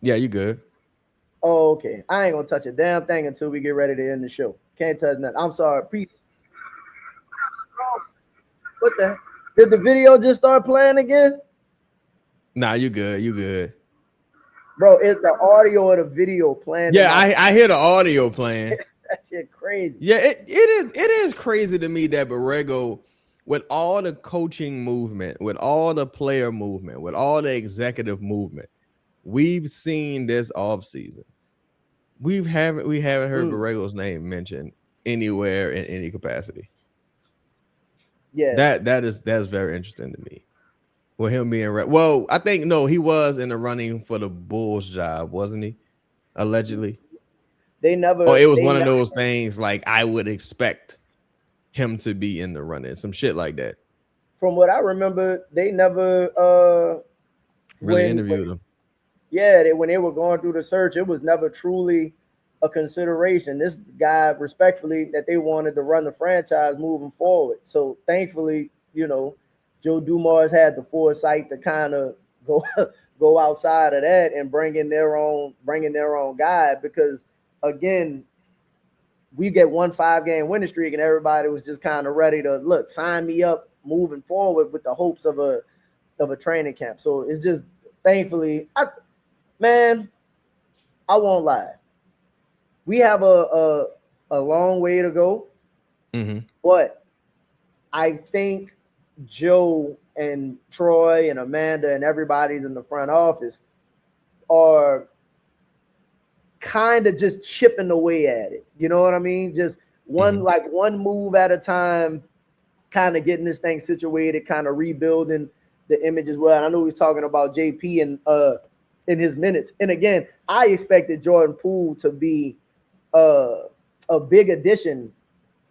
Yeah, you good. Oh, okay. I ain't gonna touch a damn thing until we get ready to end the show. Can't touch nothing. I'm sorry. What the? Did the video just start playing again? Nah, you good. You good. Bro, is the audio or the video playing? Yeah, I hear the audio playing. That shit crazy. Yeah, it is crazy to me that Borrego, with all the coaching movement, with all the player movement, with all the executive movement, we've seen this offseason. We haven't heard Borrego's name mentioned anywhere in any capacity. Yeah, that's very interesting to me. With him being well, I think he was in the running for the Bulls job, wasn't he? Allegedly. They never. Oh, it was one of those things like I would expect him to be in the running, some shit like that. From what I remember, they never really interviewed him. Yeah, when they were going through the search, it was never truly a consideration. This guy, respectfully, that they wanted to run the franchise moving forward. So thankfully, Joe Dumars had the foresight to kind of go outside of that and bring in their own guy, because again, we get 1 5-game winning streak and everybody was just kind of ready to sign me up moving forward with the hopes of a training camp. So it's just thankfully, I won't lie. We have a long way to go, but I think Joe and Troy and Amanda and everybody's in the front office are kind of just chipping away at it. You know what I mean? Just one move at a time, kind of getting this thing situated, kind of rebuilding the image as well. And I know he's talking about JP and in his minutes. And again, I expected Jordan Poole to be a big addition,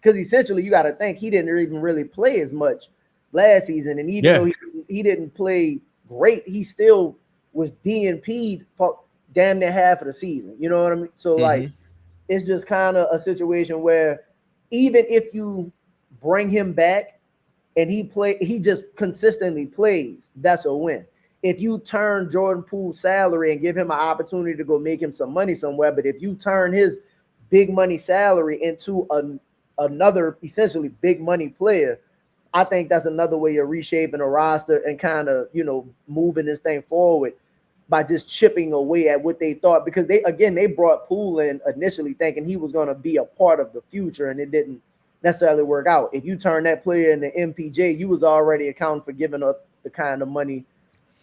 because essentially you got to think he didn't even really play as much last season. And even though he didn't play great, he still was DNP'd for damn near half of the season. You know what I mean? So like, it's just kind of a situation where even if you bring him back and he just consistently plays, that's a win. If you turn Jordan Poole's salary and give him an opportunity to go make him some money somewhere, but if you turn his big money salary into another essentially big money player, I think that's another way of reshaping a roster and kind of, you know, moving this thing forward by just chipping away at what they thought, because they brought Poole in initially thinking he was going to be a part of the future, and it didn't necessarily work out. If you turn that player into MPJ, you was already accounting for giving up the kind of money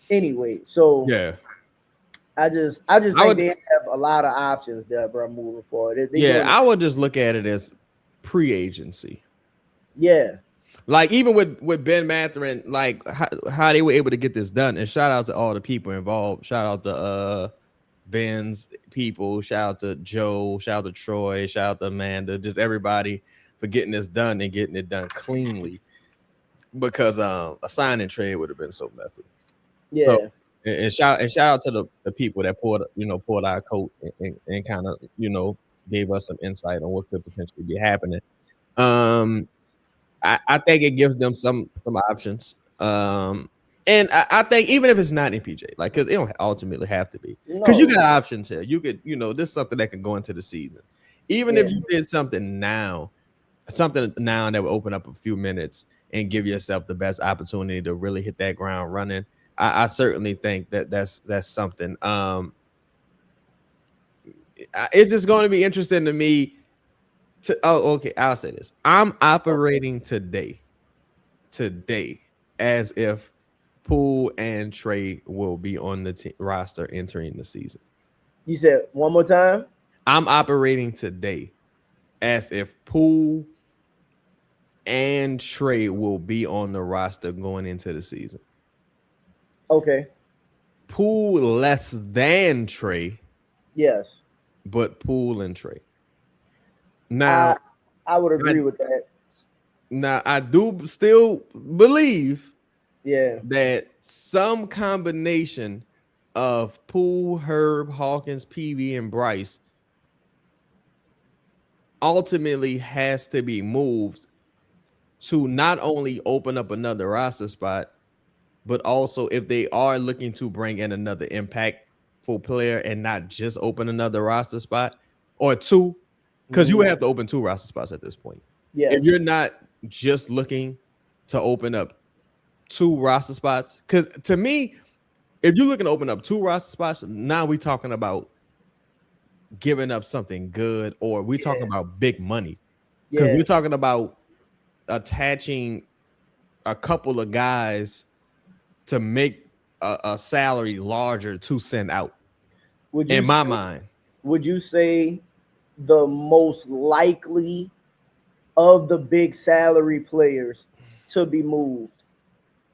anyway. So yeah, I just think they have a lot of options there, bro, moving forward. I would just look at it as pre-agency. Yeah. Like even with Ben Mathurin, like how they were able to get this done. And shout out to all the people involved. Shout out to Ben's people. Shout out to Joe. Shout out to Troy. Shout out to Amanda. Just everybody for getting this done and getting it done cleanly. Because a sign and trade would have been so messy. Yeah. So, and shout out to the people that pulled our coat and kind of, you know, gave us some insight on what could potentially be happening. I think it gives them some options. And I think even if it's not MPJ, like, because it don't ultimately have to be, because you got options here. You could, you know, this is something that can go into the season. Even if you did something now that would open up a few minutes and give yourself the best opportunity to really hit that ground running. I certainly think that's something. It's just going to be interesting to me. I'll say this. I'm operating today as if Poole and Trey will be on the roster entering the season. You said one more time? I'm operating today as if Poole and Trey will be on the roster going into the season. Okay. Poole less than Trey. Yes. But Poole and Trey. Now, I would agree with that. Now, I do still believe that some combination of Poole, Herb, Hawkins, PB, and Bryce ultimately has to be moved to not only open up another roster spot, but also if they are looking to bring in another impactful player and not just open another roster spot or two, because you would have to open two roster spots at this point. Yeah. If you're not just looking to open up two roster spots, because to me, if you're looking to open up two roster spots, now we're talking about giving up something good, or we're talking about big money. Because we're talking about attaching a couple of guys to make a salary larger to send out. In my mind. Would you say the most likely of the big salary players to be moved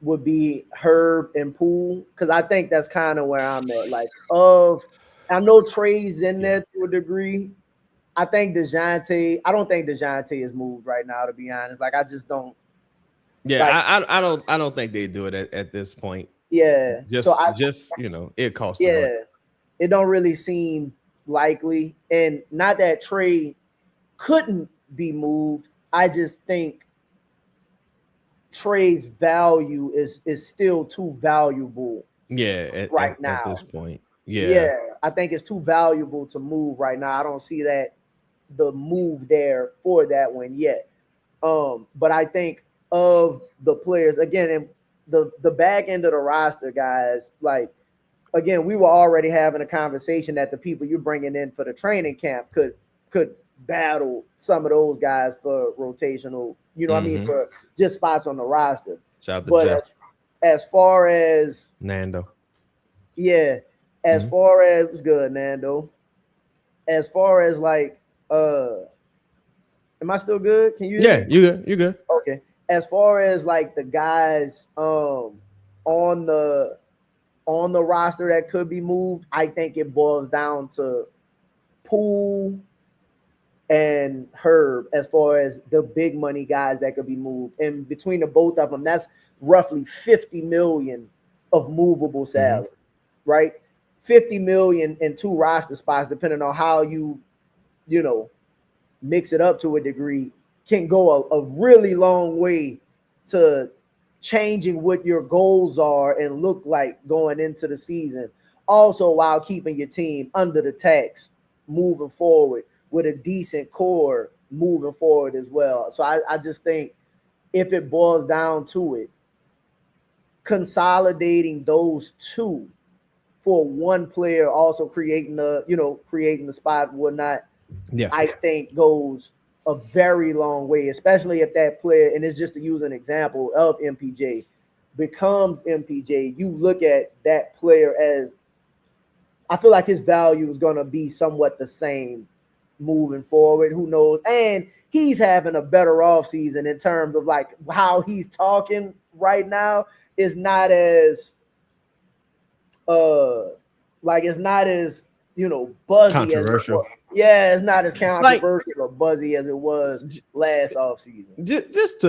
would be Herb and Poole? Because I think that's kind of where I'm at. Like, I know Trey's in there to a degree. I think DeJounte. I don't think DeJounte is moved right now, to be honest. Like, I just don't. Yeah, like, I don't think they do it at this point. Yeah. Just you know, it costs. Yeah, it don't really seem likely, and not that Trey couldn't be moved. I just think Trey's value is still too valuable. Yeah, right now at this point. Yeah, I think it's too valuable to move right now. I don't see the move there for that one yet. But I think of the players again, and the back end of the roster, guys, like, again, we were already having a conversation that the people you're bringing in for the training camp could battle some of those guys for rotational, you know what I mean, for just spots on the roster. Shout out to Jeff. As far as Nando. Yeah. As far as what's good, Nando. As far as like am I still good? Can you hear me? You're good. Okay. as far as like the guys on the roster that could be moved, I think it boils down to Poole and Herb as far as the big money guys that could be moved. And between the both of them, that's roughly 50 million of movable salary, right? 50 million in 2 roster spots, depending on how you mix it up to a degree, can go a really long way to changing what your goals are and look like going into the season. Also, while keeping your team under the tax moving forward with a decent core moving forward as well. So I just think if it boils down to it, consolidating those two for one player, also creating the spot and whatnot, I think goes a very long way, especially if that player, and it's just to use an example of MPJ, becomes MPJ. You look at that player as, I feel like his value is going to be somewhat the same moving forward. Who knows? And he's having a better offseason in terms of like how he's talking right now is not as it's not as buzzy controversial. as it's not as controversial or buzzy as it was last offseason. Just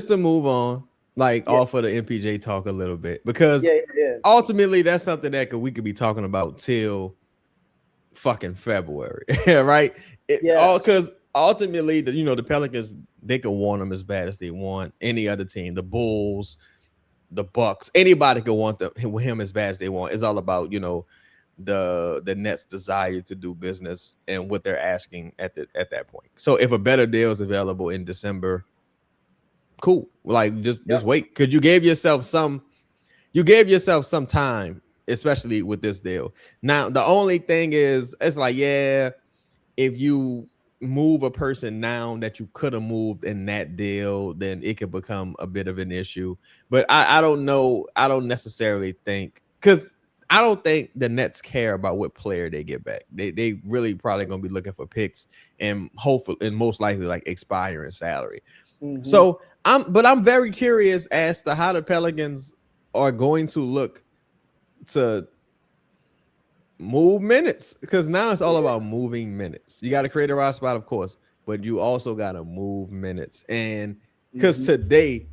to move on, off of the MPJ talk a little bit, because ultimately that's something that we could be talking about till fucking February, right? Because ultimately, the Pelicans, they could want him as bad as they want any other team. The Bulls, the Bucks, anybody could want him as bad as they want. It's all about the Nets' desire to do business and what they're asking at that point. So if a better deal is available in December, cool. Just wait, because you gave yourself some time, especially with this deal. Now the only thing is, it's if you move a person now that you could have moved in that deal, then it could become a bit of an issue. But I don't know. I don't necessarily think, because I don't think the Nets care about what player they get back. They really probably gonna be looking for picks and hopefully and most likely expiring salary. So I'm very curious as to how the Pelicans are going to look to move minutes, because now it's all about moving minutes. You got to create a roster spot, of course, but you also got to move minutes. And because today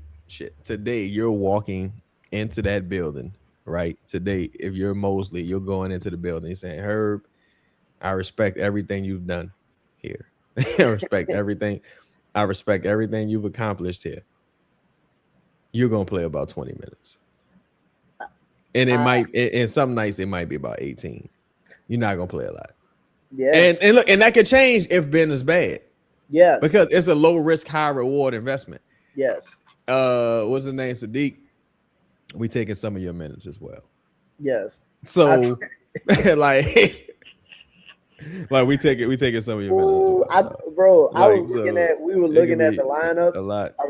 you're walking into that building, right? Today, if you're Mosley, you're going into the building, you're saying, Herb, I respect everything you've done here. I respect everything you've accomplished here. You're gonna play about 20 minutes. And it might, in some nights, it might be about 18. You're not gonna play a lot. Yeah. And look, and that could change if Ben is bad. Yeah. Because it's a low risk, high reward investment. Yes. What's his name? Sadiq. We taking some of your minutes as well. Yes. So we taking some of your minutes. We were looking at the lineups. A lot. I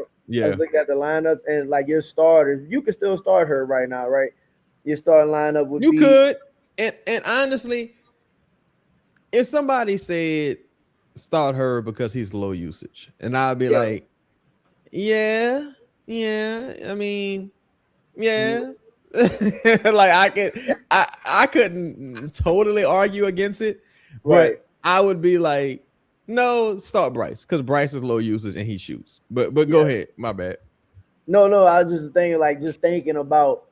was looking at the lineups, and your starters, you can still start her right now, right? Your starting lineup would be. You could. And honestly, if somebody said start her because he's low usage, and I'd be like, I mean, I couldn't totally argue against it, but I would be like, no, start Bryce, because Bryce is low usage and he shoots. But go ahead, my bad. No, I was just thinking about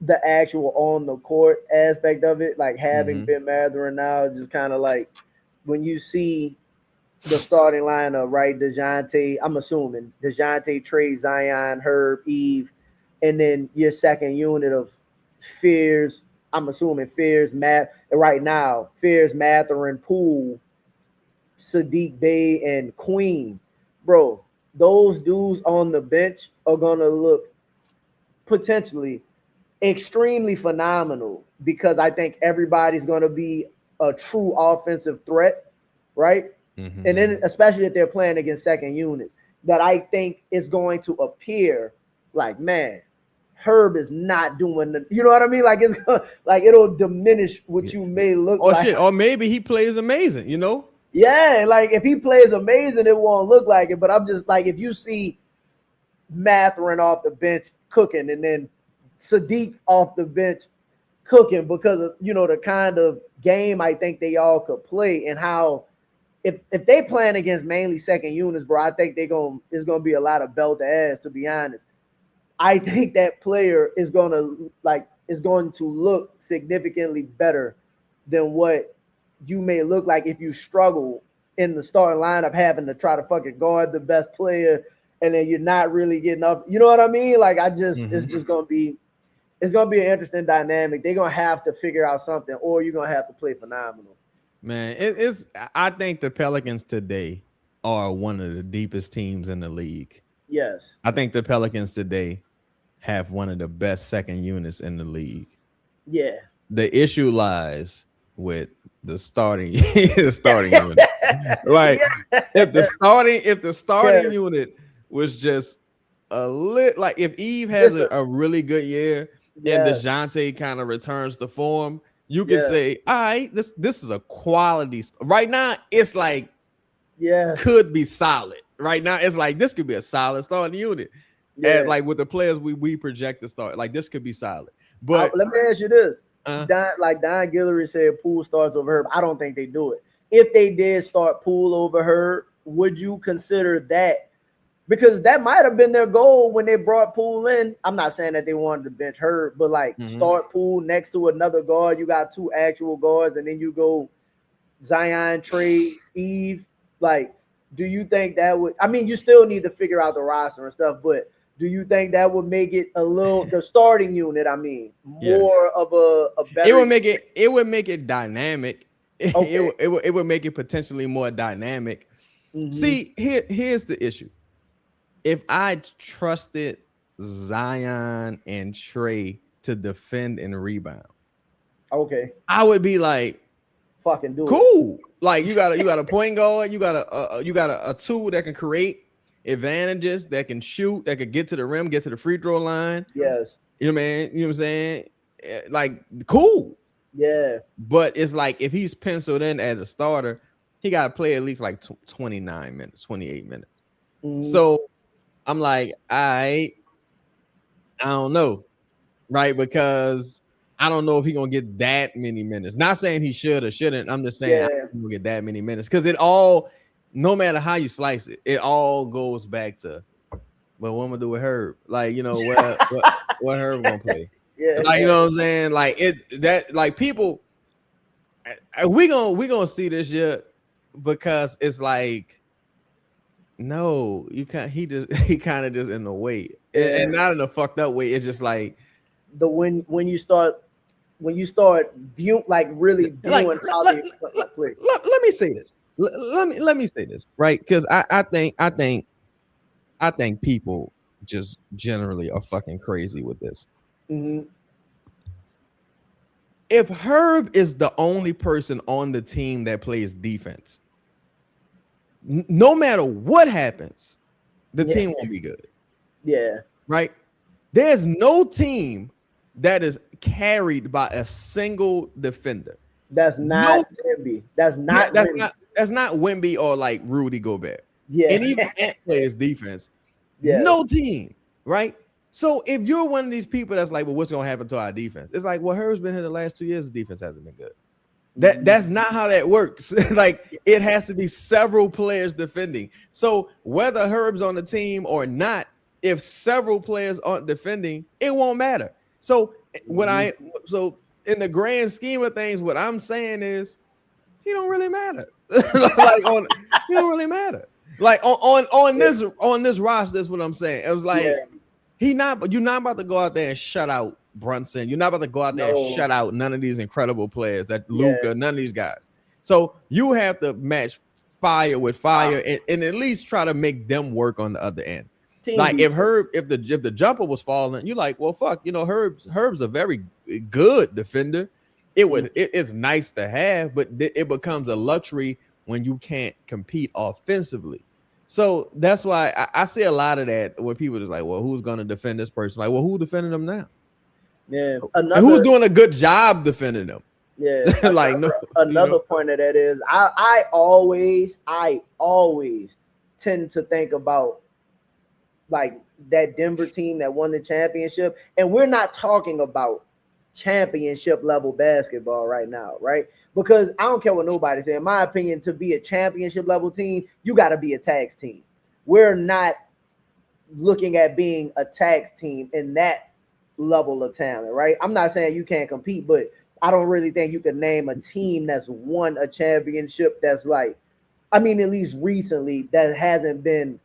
the actual on the court aspect of it, having been Mathurin now, just kind of when you see the starting lineup, right? DeJounte, I'm assuming DeJounte, Trey, Zion, Herb, Eve, and then your second unit of Fears. I'm assuming Fears, right now, Fears, Mathurin, Poole, Sadiq Bey, and Queen. Bro, those dudes on the bench are gonna look potentially extremely phenomenal, because I think everybody's going to be a true offensive threat, right? And then especially if they're playing against second units, that I think is going to appear man, Herb is not doing the, you know what I mean? It's it'll diminish what you may look like. Or maybe he plays amazing, Yeah, like if he plays amazing, it won't look like it. But I'm just like, if you see Mathurin off the bench cooking, and then Sadiq off the bench cooking, because of the kind of game I think they all could play, and how if they playing against mainly second units, bro, I think it's gonna be a lot of belt to ass, to be honest. I think that player is going to look significantly better than what you may look like if you struggle in the starting lineup, having to try to fucking guard the best player, and then you're not really getting up. You know what I mean? Like, it's just going to be an interesting dynamic. They're going to have to figure out something, or you're going to have to play phenomenal. Man, I think the Pelicans today are one of the deepest teams in the league. Yes. I think the Pelicans today have one of the best second units in the league. Yeah. The issue lies with the starting unit. Right. Yeah. If the starting unit was just a lit, like if Eve has a really good year and DeJounte kind of returns to form, you could say, all right, this is a quality. Right now, it's like could be solid. Right now, it's like this could be a solid starting unit. Yeah. And like with the players we project to start, like this could be solid. But let me ask you this: Don Guillory said Poole starts over Herb. I don't think they do it. If they did start Poole over Herb, would you consider that? Because that might have been their goal when they brought Poole in. I'm not saying that they wanted to bench Herb, but like start Poole next to another guard. You got two actual guards, and then you go Zion, trade Eve. Like, do you think that would? I mean, you still need to figure out the roster and stuff, but do you think that would make it a little the starting unit? I mean, more of a better. It would make it dynamic. Okay. It would make it potentially more dynamic. See, here's the issue. If I trusted Zion and Trey to defend and rebound, okay, I would be like, fucking do cool. It. Like you got a point guard, you got a tool that can create advantages, that can shoot, that could get to the rim, get to the free throw line. Yes. You know, man. You know what I'm saying? Like, cool. Yeah. But it's like if he's penciled in as a starter, he got to play at least like 29 minutes, 28 minutes. So I'm like, I don't know. Right? Because I don't know if he's going to get that many minutes. Not saying he should or shouldn't. I'm just saying I don't think he'll get that many minutes. Because it all, no matter how you slice it, it all goes back to, well, what I'm gonna do with Herb? Like, you know, what Herb gonna play? Yeah, like, you know what I'm saying? Like that like people, we gonna see this year because it's like, no, you can't. He kind of just in the way, and not in a fucked up way. It's just like when you start viewing, like really viewing how they play. Let me say this. Let me say this, right? Because I think people just generally are fucking crazy with this. If Herb is the only person on the team that plays defense, no matter what happens, the team won't be good. Yeah. Right? There's no team that is carried by a single defender. That's not Wemby. That's not Wemby or like Rudy Gobert. Yeah. And even Ant plays defense. Yeah. No team, right? So if you're one of these people that's like, well, what's gonna happen to our defense? It's like, well, Herb's been here the last 2 years, the defense hasn't been good. That's not how that works. Like, it has to be several players defending. So whether Herb's on the team or not, if several players aren't defending, it won't matter. So in the grand scheme of things, what I'm saying is he don't really matter. He don't really matter. Like on this roster, that's what I'm saying. It was like you're not about to go out there and shut out Brunson. You're not about to go out there and shut out none of these incredible players, that Luka, none of these guys. So you have to match fire with fire and at least try to make them work on the other end. Like if the jumper was falling, you're like, well, fuck, you know, Herb's a very good defender. It's nice to have, but it becomes a luxury when you can't compete offensively. So that's why I see a lot of that where people just like, well, who's going to defend this person? Like, well, who's defending them now? Yeah, and who's doing a good job defending them? Yeah. Like Another point of that is I always tend to think about like that Denver team that won the championship, and we're not talking about championship level basketball right now, right? Because I don't care what nobody says. In my opinion, to be a championship level team, you got to be a tax team. We're not looking at being a tax team in that level of talent, right? I'm not saying you can't compete, but I don't really think you can name a team that's won a championship that's like, I mean, at least recently, that hasn't been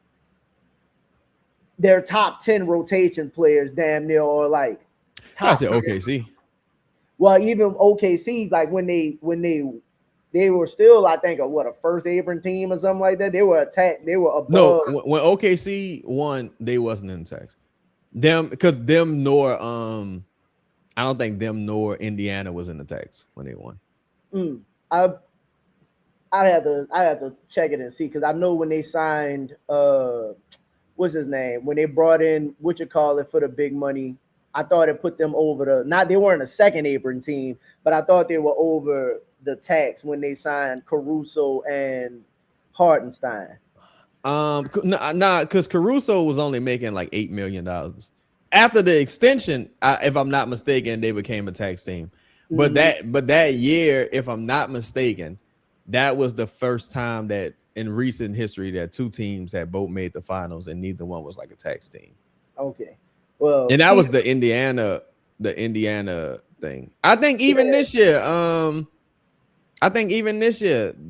their top 10 rotation players damn near, or like top. I said OKC. Well, even OKC, like when they were still, I think, a first apron team or something like that. They were attacked. They were above. No, when OKC won, they wasn't in the tax. Them, because them nor I don't think them nor Indiana was in the tax when they won. I'd have to check it and see, because I know when they signed what's his name, when they brought in for the big money, I thought it put them over they weren't a second apron team, but I thought they were over the tax when they signed Caruso and Hartenstein. Because Caruso was only making like $8 million. After the extension, if I'm not mistaken, they became a tax team. But that year, if I'm not mistaken, that was the first time that in recent history that two teams had both made the finals and neither one was like a tax team. Okay. Well, and that was the Indiana thing. I think even this year,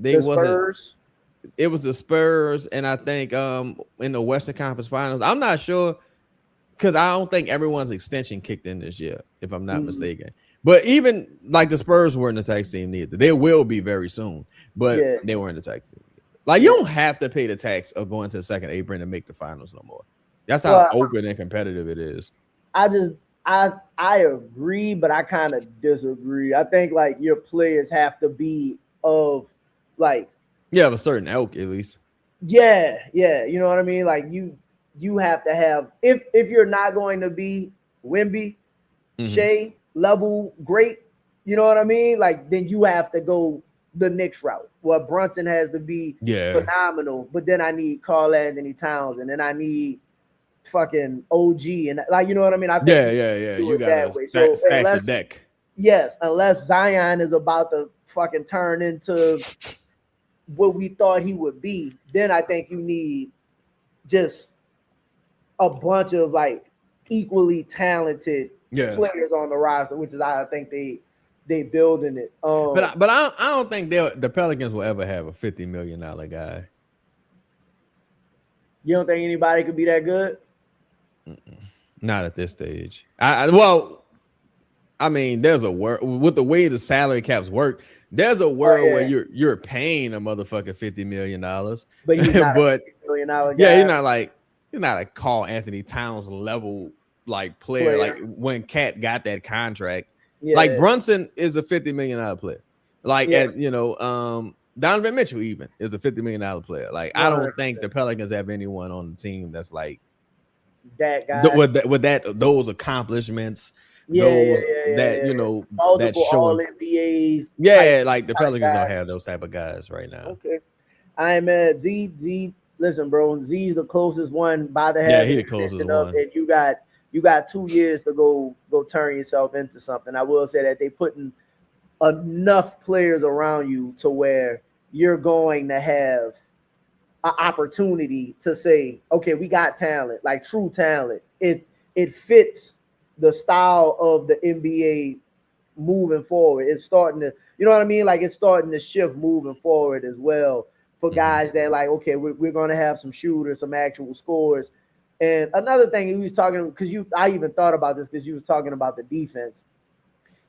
they wasn't. It was the Spurs, and I think in the Western Conference Finals. I'm not sure, because I don't think everyone's extension kicked in this year, if I'm not mistaken. But even like the Spurs weren't the tax team neither. They will be very soon, but they weren't the tax team. Like you don't have to pay the tax of going to the second apron to make the finals no more. That's how open and competitive it is. I agree, but I kind of disagree. I think like your players have to be of like of a certain ilk at least. Yeah, you know what I mean? Like you have to have, if you're not going to be Wemby, Shea level great, you know what I mean? Like then you have to go the Knicks route. Well, Brunson has to be phenomenal, but then I need Karl Anthony Towns, and then I need fucking OG, and like, you know what I mean? I think you got to stack the deck. Yes, unless Zion is about to fucking turn into what we thought he would be, then I think you need just a bunch of like equally talented players on the roster, which is how I think they building it. But I don't think the Pelicans will ever have a $50 million guy. You don't think anybody could be that good? Not at this stage. I mean, there's a world with the way the salary caps work. There's a world where you're paying a motherfucker $50 million, but he's not a $50 million guy. Yeah, he's not a Karl Anthony Towns level like player. Like when Cat got that contract. Like Brunson is a $50 million player. Like Donovan Mitchell even is a $50 million player. Like 100%. I don't think the Pelicans have anyone on the team that's like that guy with those accomplishments. Multiple that all NBAs. Like the Pelicans don't have those type of guys right now. Okay, I'm at Z. Listen, bro, Z's the closest one by the head. Yeah, he the closest one. And you got 2 years to go turn yourself into something. I will say that they putting enough players around you to where you're going to have an opportunity to say, okay, we got talent, like true talent. It fits the style of the NBA moving forward. It's starting to, you know what I mean? Like it's starting to shift moving forward as well for guys that like, okay, we're going to have some shooters, some actual scorers. And another thing he was talking, because I even thought about this because you was talking about the defense.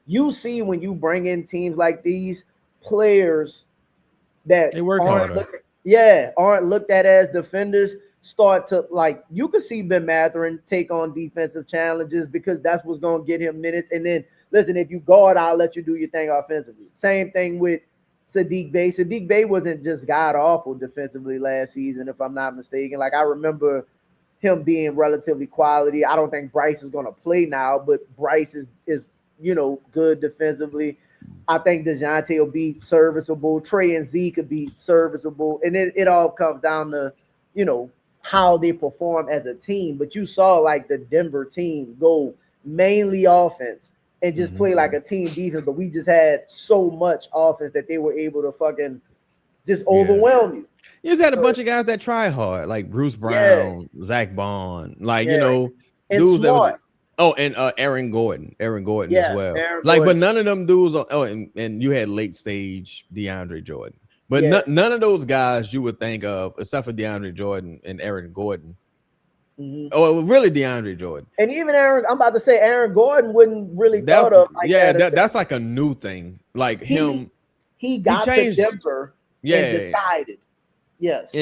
You see when you bring in teams like these, players that they work harder. Aren't looked at as defenders start to like, you could see Ben Mathurin take on defensive challenges because that's what's going to get him minutes. And then listen, if you guard, I'll let you do your thing offensively. Same thing with Saddiq Bey. Saddiq Bey wasn't just god awful defensively last season, if I'm not mistaken. Like I remember him being relatively quality. I don't think Bryce is going to play now, but Bryce is good defensively. I think DeJounte will be serviceable. Trey and Z could be serviceable. And it all comes down to, how they perform as a team. But you saw like the Denver team go mainly offense and just play like a team defense. But we just had so much offense that they were able to fucking just overwhelm you. You just had a bunch of guys that try hard, like Bruce Brown, Zach Bond, like, dudes Smart. that was, and Aaron Gordon as well. Gordon. But none of them dudes. And you had late stage DeAndre Jordan, but none of those guys you would think of, except for DeAndre Jordan and Aaron Gordon. Oh, really, DeAndre Jordan, and even Aaron. I'm about to say Aaron Gordon wouldn't really thought of. Like that's like a new thing. Like he got to Denver, and decided, yes,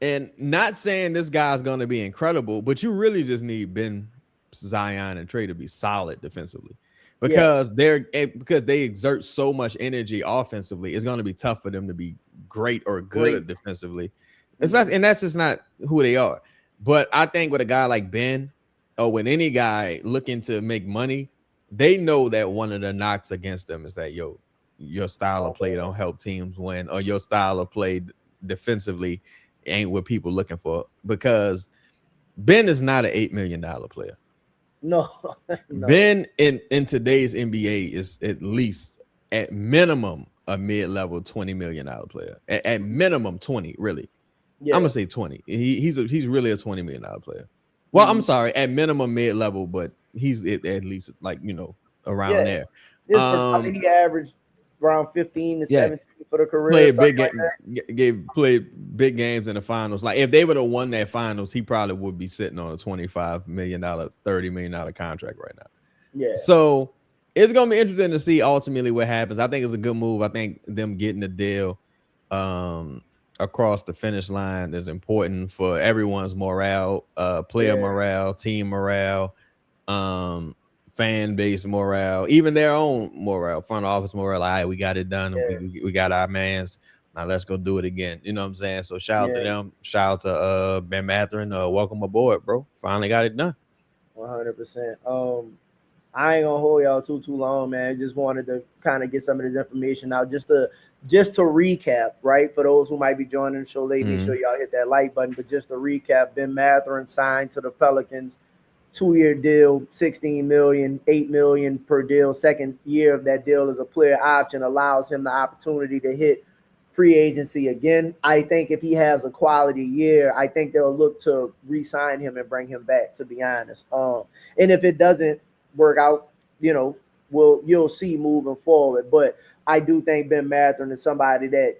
and not saying this guy's gonna be incredible, but you really just need Ben, Zion, and Trey to be solid defensively, because they exert so much energy offensively. It's going to be tough for them to be great or good defensively, especially, and that's just not who they are. But I think with a guy like Ben, or with any guy looking to make money, they know that one of the knocks against them is that your style of play don't help teams win, or your style of play defensively ain't what people looking for, because Ben is not an $8 million player. No. Ben in today's NBA is at least at minimum a mid-level $20 million player. At minimum 20, really. Yeah. I'm gonna say 20. He's really a $20 million player. Well, I'm sorry, at minimum mid-level, but he's at least like around there. He averaged around 15 to 17 for the career. Played big games in the finals. Like if they would have won that finals, he probably would be sitting on a $25 million, $30 million contract right now. Yeah. So it's gonna be interesting to see ultimately what happens. I think it's a good move. I think them getting the deal across the finish line is important for everyone's morale, player morale, team morale, fan base morale, even their own morale, front office morale. All right, we got it done. We got our mans. Now let's go do it again. You know what I'm saying? So shout out to them. Shout out to Ben Mathurin. Welcome aboard, bro. Finally got it done. 100%. I ain't gonna hold y'all too long, man. Just wanted to kind of get some of this information out, just to recap, right? For those who might be joining the show late, make sure y'all hit that like button. But just to recap, Ben Mathurin signed to the Pelicans, 2-year deal, $16 million, $8 million per deal. Second year of that deal is a player option, allows him the opportunity to hit free agency again. I think if he has a quality year, I think they'll look to re-sign him and bring him back, to be honest. And if it doesn't work out, you'll see moving forward. But I do think Ben Mathurin is somebody that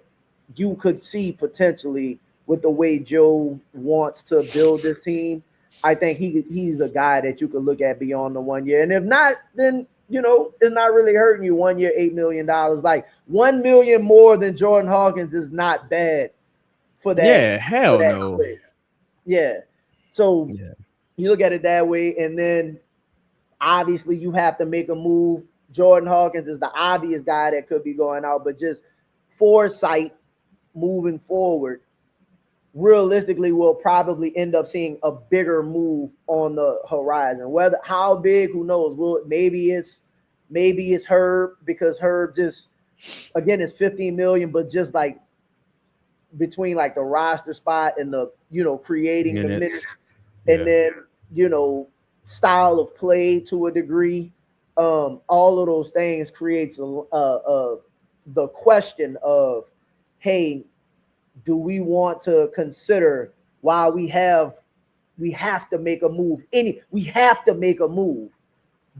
you could see potentially with the way Joe wants to build this team. I think he's a guy that you could look at beyond the 1 year. And if not, then, it's not really hurting you. 1 year, $8 million. Like $1 million more than Jordan Hawkins is not bad for that. Yeah, hell no. Play. Yeah. So you look at it that way, and then obviously you have to make a move. Jordan Hawkins is the obvious guy that could be going out, but just foresight moving forward, realistically, we'll probably end up seeing a bigger move on the horizon. How big, who knows? Maybe it's Herb, because Herb just, again, it's $15 million, but just like between like the roster spot and the creating the minutes, and then style of play to a degree, all of those things creates the question of, hey, do we want to consider, while we have to make a move, we have to make a move,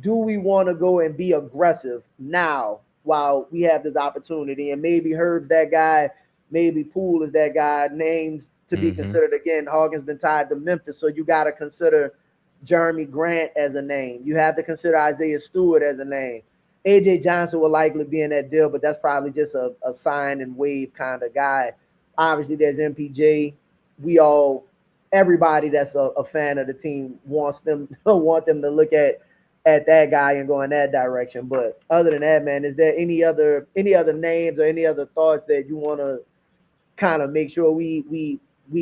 do we want to go and be aggressive now while we have this opportunity? And maybe Herb's that guy, maybe Poole is that guy, names to be considered. Again, Hawkins been tied to Memphis, so you got to consider Jeremy Grant as a name. You have to consider Isaiah Stewart as a name. AJ Johnson will likely be in that deal, but that's probably just a sign and wave kind of guy. Obviously, there's MPJ. Everybody that's a fan of the team want them to look at that guy and go in that direction. But other than that, man, is there any other names or any other thoughts that you want to kind of make sure we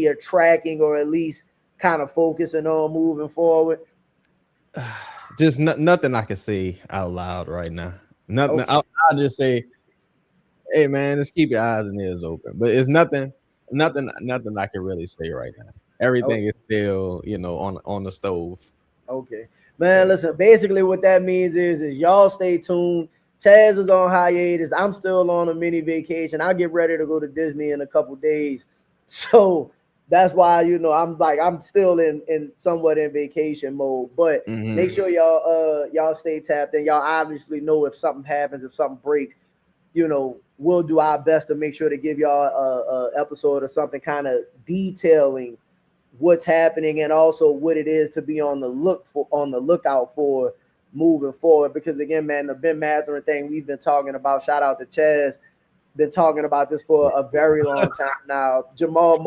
are tracking, or at least kind of focusing on moving forward? Just nothing I can say out loud right now. Nothing. Okay. I'll just say, hey man, just keep your eyes and ears open. But it's nothing I can really say right now. Everything is still, on the stove. Okay. Man, listen, basically what that means is y'all stay tuned. Chaz is on hiatus. I'm still on a mini vacation. I'll get ready to go to Disney in a couple days. So that's why, I'm still in somewhat in vacation mode. But make sure y'all stay tapped in. Y'all obviously know if something happens, if something breaks, we'll do our best to make sure to give y'all a episode or something kind of detailing what's happening and also what it is to be on the lookout for moving forward. Because again, man, the Ben Mathurin thing we've been talking about, shout out to Chaz, been talking about this for a very long time now. Before Jamal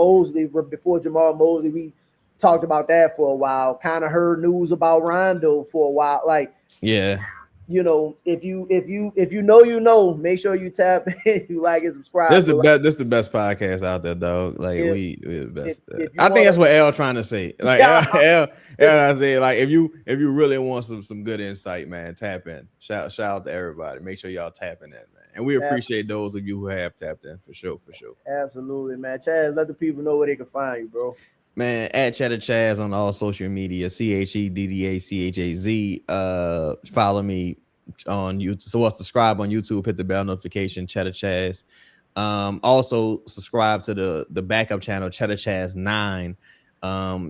Mosley, we talked about that for a while, kind of heard news about Rondo for a while. Like, yeah, if you know, make sure you tap in, you like and subscribe. This is the best podcast out there, dog. Like we're the best. I think that's what L trying to say. Like L I say, like if you really want some good insight, man, tap in. Shout out to everybody. Make sure y'all tap in that, man. And we appreciate those of you who have tapped in for sure. Absolutely, man. Chaz, let the people know where they can find you, bro. Man, at Cheddar Chaz on all social media, CheddAChaz. Follow me on YouTube. So subscribe on YouTube, hit the bell notification, Cheddar Chaz. Also subscribe to the backup channel, Cheddar Chaz 9.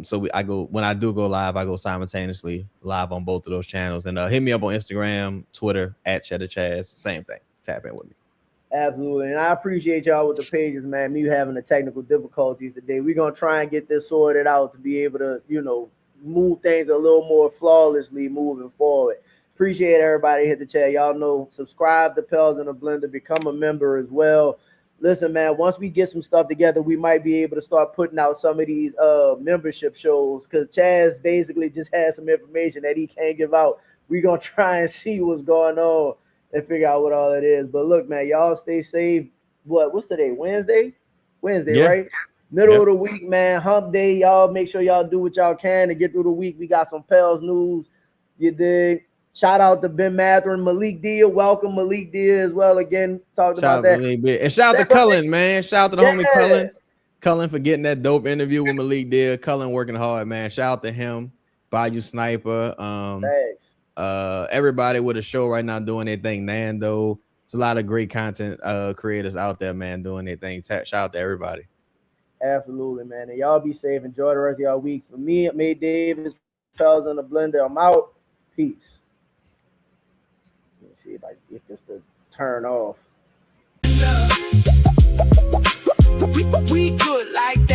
So when I do go live, I go simultaneously live on both of those channels. And hit me up on Instagram, Twitter, at Cheddar Chaz. Same thing. Tap in with me. Absolutely. And I appreciate y'all with the pages, man. Me having the technical difficulties today. We're going to try and get this sorted out to be able to, move things a little more flawlessly moving forward. Appreciate everybody hit the chat. Y'all know, subscribe to Pels in the Blender, become a member as well. Listen, man, once we get some stuff together, we might be able to start putting out some of these membership shows because Chaz basically just has some information that he can't give out. We're going to try and see what's going on and figure out what all it is. But look, man, y'all stay safe. What's today? Wednesday, yeah. Right? Middle of the week, man. Hump day. Y'all make sure y'all do what y'all can to get through the week. We got some Pels news. You dig? Shout out to Ben Mathurin, Malik Dia. Welcome, Malik Dia, as well. Again, talked about that. And shout out to Cullen, man. Shout out to the homie Cullen. Cullen for getting that dope interview with Malik Dia. Cullen working hard, man. Shout out to him. Bayou Sniper. Thanks. Everybody with a show right now doing their thing. Nando, it's a lot of great content creators out there, man, doing their thing. Shout out to everybody. Absolutely, man. And y'all be safe. Enjoy the rest of y'all week. For me, May Davis, Pels in the Blender. I'm out. Peace. Let me see if I can get this to turn off. We good like